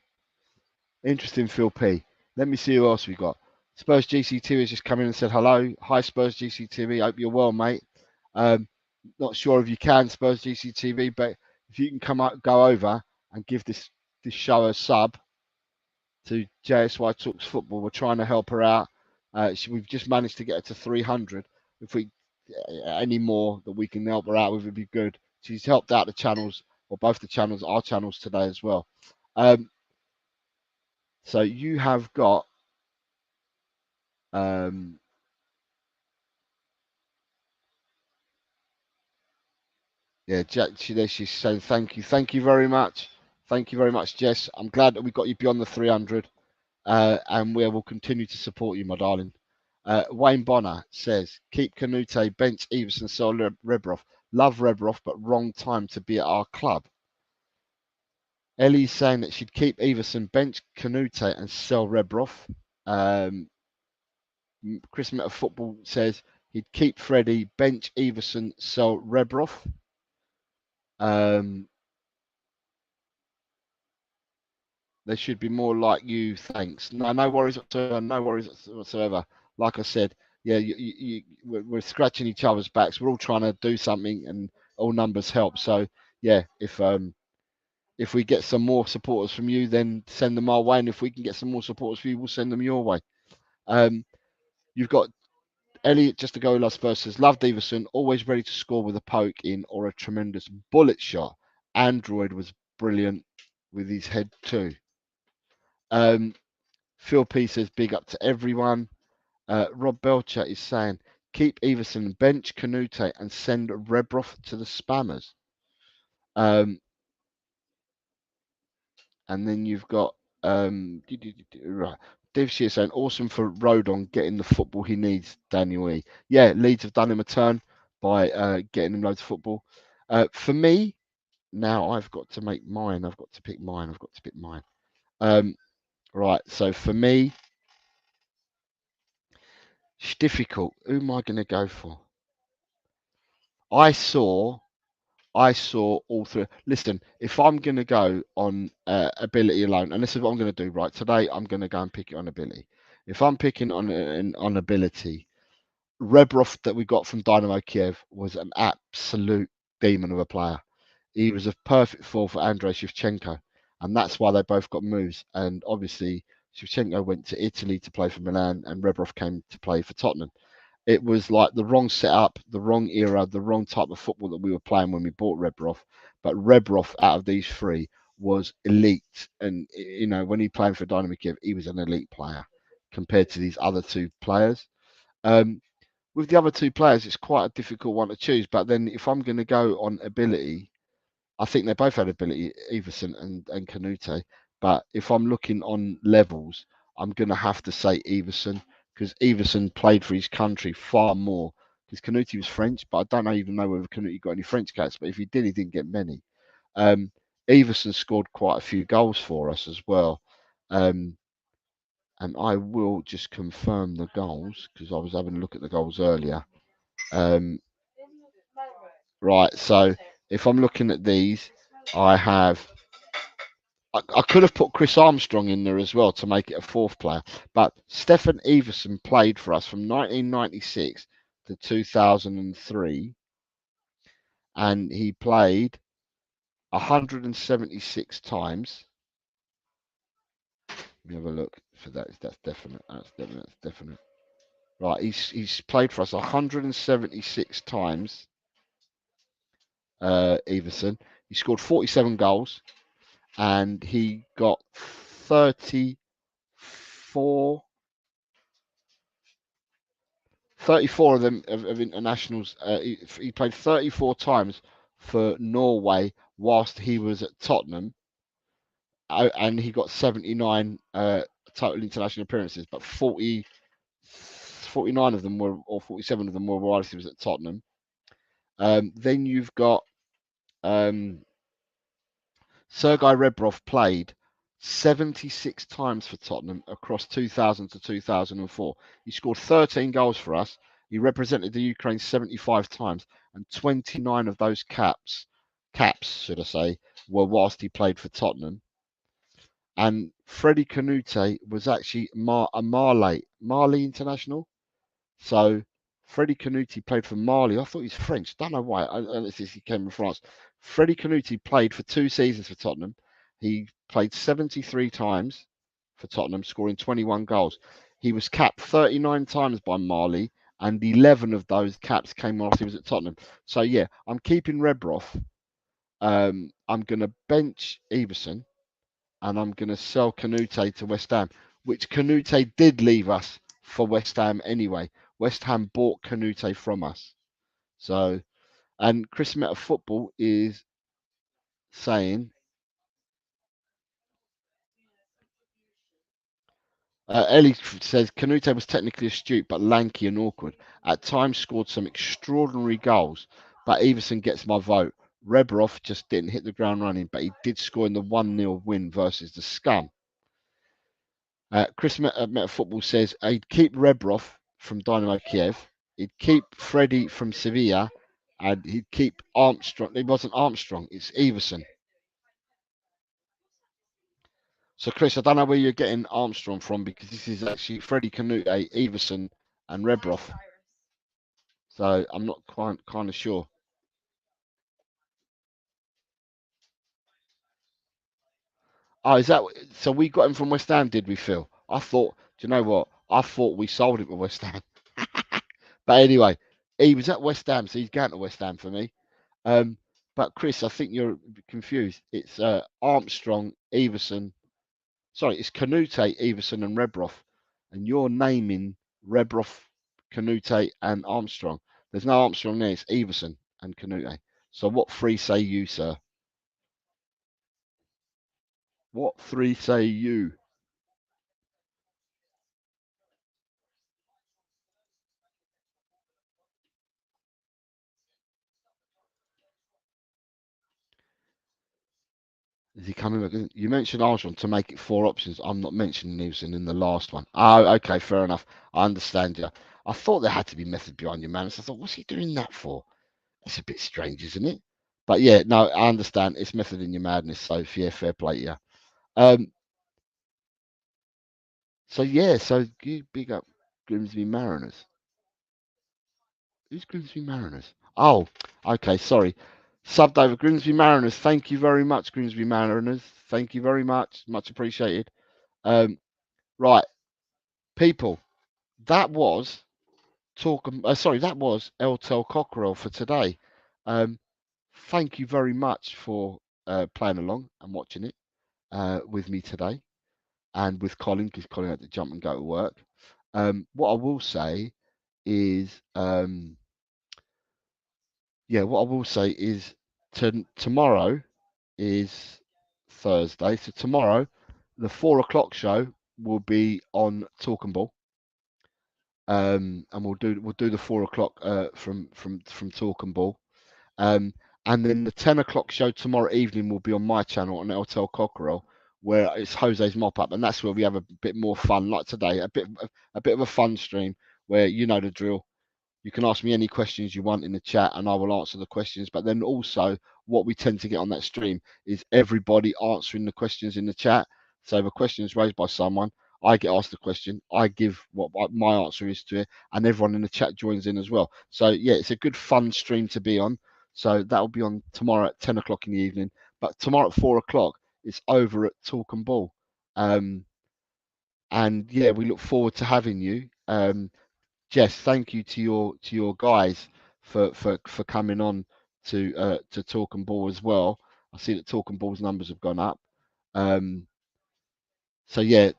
interesting. Phil P. Let me see who else we got. Spurs GCTV has just come in and said hello. Hi Spurs GCTV. Hope you're well, mate. Not sure if you can Spurs GCTV, but if you can come up, go over and give this show a sub to JSY Talks Football. We're trying to help her out. We've just managed to get her to 300. If we any more that we can help her out with, would be good. She's helped out the channels, or both the channels, our channels today as well. So you have got yeah, Jack. She's saying thank you very much, Jess. I'm glad that we got you beyond the 300. And we will continue to support you, my darling. Wayne Bonner says, keep Canute, bench Everson, sell Rebrov. Love Rebrov, but wrong time to be at our club. Ellie's saying that she'd keep Everson, bench Canute, and sell Rebrov. Chris Meta Football says he'd keep Freddie, bench Everson, sell Rebrov. They should be more like you. Thanks. No worries whatsoever. No worries whatsoever. Like I said, yeah, we're scratching each other's backs. We're all trying to do something, and all numbers help. So yeah, if we get some more supporters from you, then send them our way. And if we can get some more supporters for you, we'll send them your way. You've got Elliot just to go Las versus Love Davison, always ready to score with a poke in or a tremendous bullet shot. Android was brilliant with his head too. Phil P says big up to everyone. Rob Belcher is saying keep Everson, bench Canute, and send Rebrov to the spammers. And then you've got right. Div Shear saying awesome for Rodon getting the football he needs. Daniel E. Yeah, Leeds have done him a turn by getting him loads of football. For me, now I've got to make mine. I've got to pick mine. Right. So for me, It's difficult. Who am I going to go for? I saw all three. Listen, if I'm going to go on ability alone, and this is what I'm going to do, right? Today, I'm going to go and pick it on ability. If I'm picking on ability, Rebrov that we got from Dynamo Kiev was an absolute demon of a player. He was a perfect fall for Andrei Shevchenko, and that's why they both got moves. And obviously, Shevchenko went to Italy to play for Milan, and Rebrov came to play for Tottenham. It was like the wrong setup, the wrong era, the wrong type of football that we were playing when we bought Rebrov. But Rebrov, out of these three, was elite. And, you know, when he played for Dynamo Kiev, he was an elite player compared to these other two players. With the other two players, it's quite a difficult one to choose. But then if I'm going to go on ability, I think they both had ability, Everson and Canute. But if I'm looking on levels, I'm going to have to say Everson because Everson played for his country far more. Because Canute was French, but I don't even know whether Canute got any French caps. But if he did, he didn't get many. Um, Everson scored quite a few goals for us as well. And I will just confirm the goals because I was having a look at the goals earlier. Um, right, so if I'm looking at these, I have I could have put Chris Armstrong in there as well to make it a fourth player, but Stefan Everson played for us from 1996 to 2003, and he played 176 times. Let me have a look for that. That's definite. That's definite. That's definite. Right, he's played for us 176 times. Everson. He scored 47 goals, and he got 34 34 of them of internationals. He played 34 times for Norway whilst he was at Tottenham, and he got 79 total international appearances, but 49 of them were, or 47 of them were whilst he was at Tottenham. Then you've got Sergei Rebrov played 76 times for Tottenham across 2000 to 2004. He scored 13 goals for us. He represented the Ukraine 75 times, and 29 of those caps, should I say, were whilst he played for Tottenham. And Freddie Canute was actually a Mali international. So Freddie Canute played for Mali. I thought he was French. Don't know why. Unless he came from France. Freddie Canute played for 2 seasons for Tottenham. He played 73 times for Tottenham, scoring 21 goals. He was capped 39 times by Mali, and 11 of those caps came whilst he was at Tottenham. So yeah, I'm keeping Rebrov. I'm going to bench Everson, and I'm going to sell Canute to West Ham, which Canute did leave us for West Ham anyway. West Ham bought Canute from us. So, and Chris Meta Football is saying Ellie says Canute was technically astute but lanky and awkward. At times scored some extraordinary goals, but Everson gets my vote. Rebrov just didn't hit the ground running, but he did score in the 1-0 win versus the Scum. Chris Meta Football says he'd keep Rebrov from Dynamo Kiev, he'd keep Freddie from Sevilla, and he'd keep Armstrong. It wasn't Armstrong, it's Everson. So, Chris, I don't know where you're getting Armstrong from because this is actually Freddie Canute, Everson, and Rebrov. So I'm not quite kind of sure. Oh, is that so? We got him from West Ham, did we, Phil? I thought. Do you know what? I thought we sold him to West Ham. But anyway, he was at West Ham, so he's going to West Ham for me. But Chris, I think you're confused. It's Armstrong, Everson. Sorry, it's Canute, Everson, and Rebrov, and you're naming Rebrov, Canute, and Armstrong. There's no Armstrong there. It's Everson and Canute. So what three say you, sir? What three say you? Is he coming back? You mentioned Armstrong to make it four options. I'm not mentioning Everson in the last one. Oh, okay, fair enough. I understand you. I thought there had to be method behind your madness. I thought, what's he doing that for? That's a bit strange, isn't it? But yeah, no, I understand. It's method in your madness. So yeah, fair play to you. Um, so yeah, so you big up Grimsby Mariners. Who's Grimsby Mariners? Oh, okay, sorry. Subbed over Grimsby Mariners. Thank you very much, Grimsby Mariners. Thank you very much. Much appreciated. Right, people. That was that was Tel Cockerel for today. Um, thank you very much for playing along and watching it with me today, and with Colin, because Colin had to jump and go to work. What I will say is, what I will say is, tomorrow is Thursday, so tomorrow the 4 o'clock show will be on Talk and Ball. And we'll do the 4 o'clock from Talk and Ball. And then the 10 o'clock show tomorrow evening will be on my channel on Tel Cockerel, where it's Jose's mop up, and that's where we have a bit more fun, like today, a bit of a fun stream where you know the drill. You can ask me any questions you want in the chat, and I will answer the questions. But then also, what we tend to get on that stream is everybody answering the questions in the chat. So if a question is raised by someone, I get asked the question, I give what my answer is to it, and everyone in the chat joins in as well. So yeah, it's a good fun stream to be on. So that will be on tomorrow at 10 o'clock in the evening. But tomorrow at 4 o'clock, it's over at Talk and Ball. And yeah, we look forward to having you. Jess, thank you to your guys for coming on to Talk and Ball as well. I see that Talk and Ball's numbers have gone up. So yeah,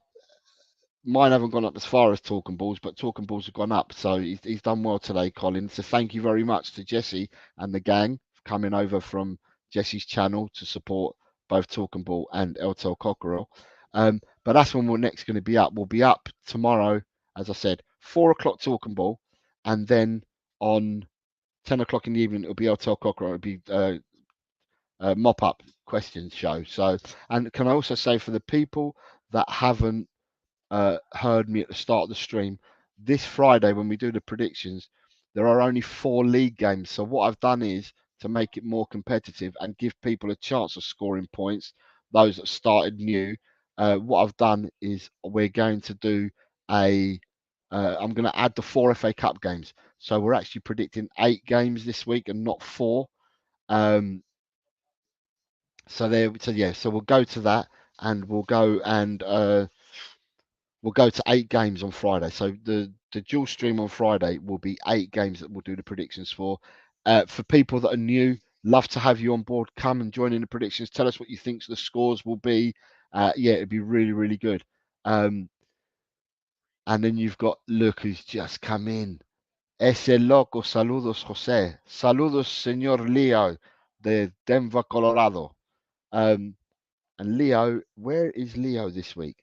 mine haven't gone up as far as Talk and Balls, but Talk and Balls have gone up. So he's done well today, Colin. So thank you very much to Jesse and the gang for coming over from Jesse's channel to support both Talk and Ball and Tel Cockerel. But that's when we're next going to be up. We'll be up tomorrow, as I said, 4 o'clock Talk and Ball, and then on 10 o'clock in the evening it'll be Tel Cockerel. It'll be mop up questions show. So, and can I also say for the people that haven't heard me at the start of the stream, this Friday when we do the predictions, there are only 4 league games. So what I've done is to make it more competitive and give people a chance of scoring points, those that started new. What I've done is we're going to do I'm going to add the 4 FA Cup games. So we're actually predicting 8 games this week and not 4. So we'll go to that, and we'll go to 8 games on Friday. So the dual stream on Friday will be 8 games that we'll do the predictions for. For people that are new, love to have you on board. Come and join in the predictions. Tell us what you think the scores will be. It'd be really, really good. And then you've got Luke, who's just come in. Ese loco, saludos, Jose. Saludos, señor Leo, de Denver, Colorado. And Leo, where is Leo this week?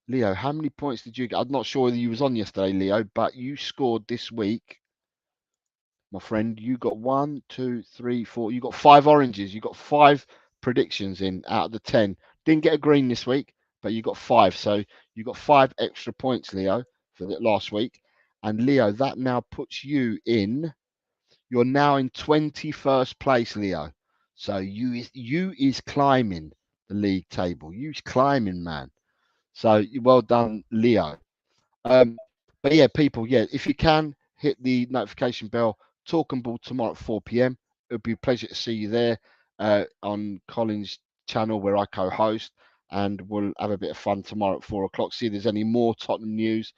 Leo, how many points did you get? I'm not sure whether you was on yesterday, Leo, but you scored this week, my friend. You got 1, 2, 3, 4. You got 5 oranges. You got 5 predictions in out of the 10. Didn't get a green this week, but you got 5. So you got 5 extra points, Leo, for the last week. And Leo, that now puts you in. You're now in 21st place, Leo. So you is climbing the league table. You's climbing, man. So well done, Leo. But yeah, people, if you can hit the notification bell, Talk and Ball tomorrow at 4 p.m. It would be a pleasure to see you there on Colin's channel where I co-host, and we'll have a bit of fun tomorrow at 4 o'clock. See if there's any more Tottenham news,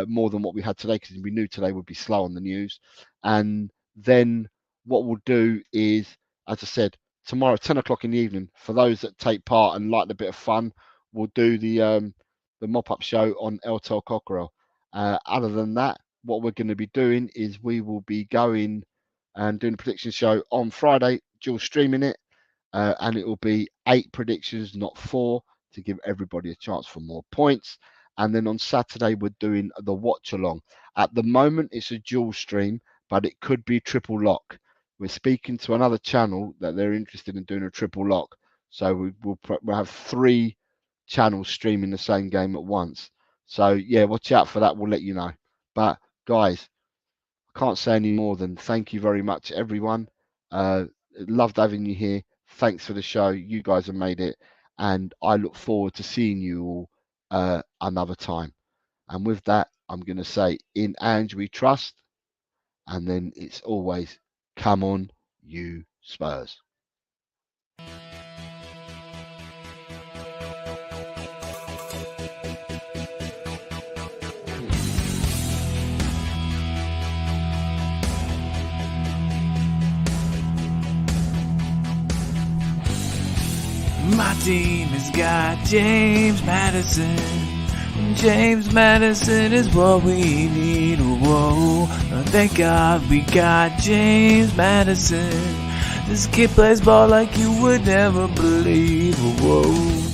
more than what we had today, because we knew today would be slow on the news. And then what we'll do is, as I said, tomorrow 10 o'clock in the evening, for those that take part and like the bit of fun, we'll do the mop-up show on Tel Cockerel. Other than that, what we're going to be doing is we will be going and doing a prediction show on Friday, dual streaming it, and it will be 8 predictions, not 4, to give everybody a chance for more points. And then on Saturday, we're doing the watch along. At the moment, it's a dual stream, but it could be triple lock. We're speaking to another channel that they're interested in doing a triple lock. So we'll have 3 channels streaming the same game at once. So yeah, watch out for that. We'll let you know. But guys, I can't say any more than thank you very much, everyone. Loved having you here. Thanks for the show. You guys have made it, and I look forward to seeing you all another time. And with that, I'm going to say, in Ange we trust, and then it's always, come on, you Spurs. My team has got James Madison. James Madison is what we need. Whoa, thank God we got James Madison. This kid plays ball like you would never believe. Whoa.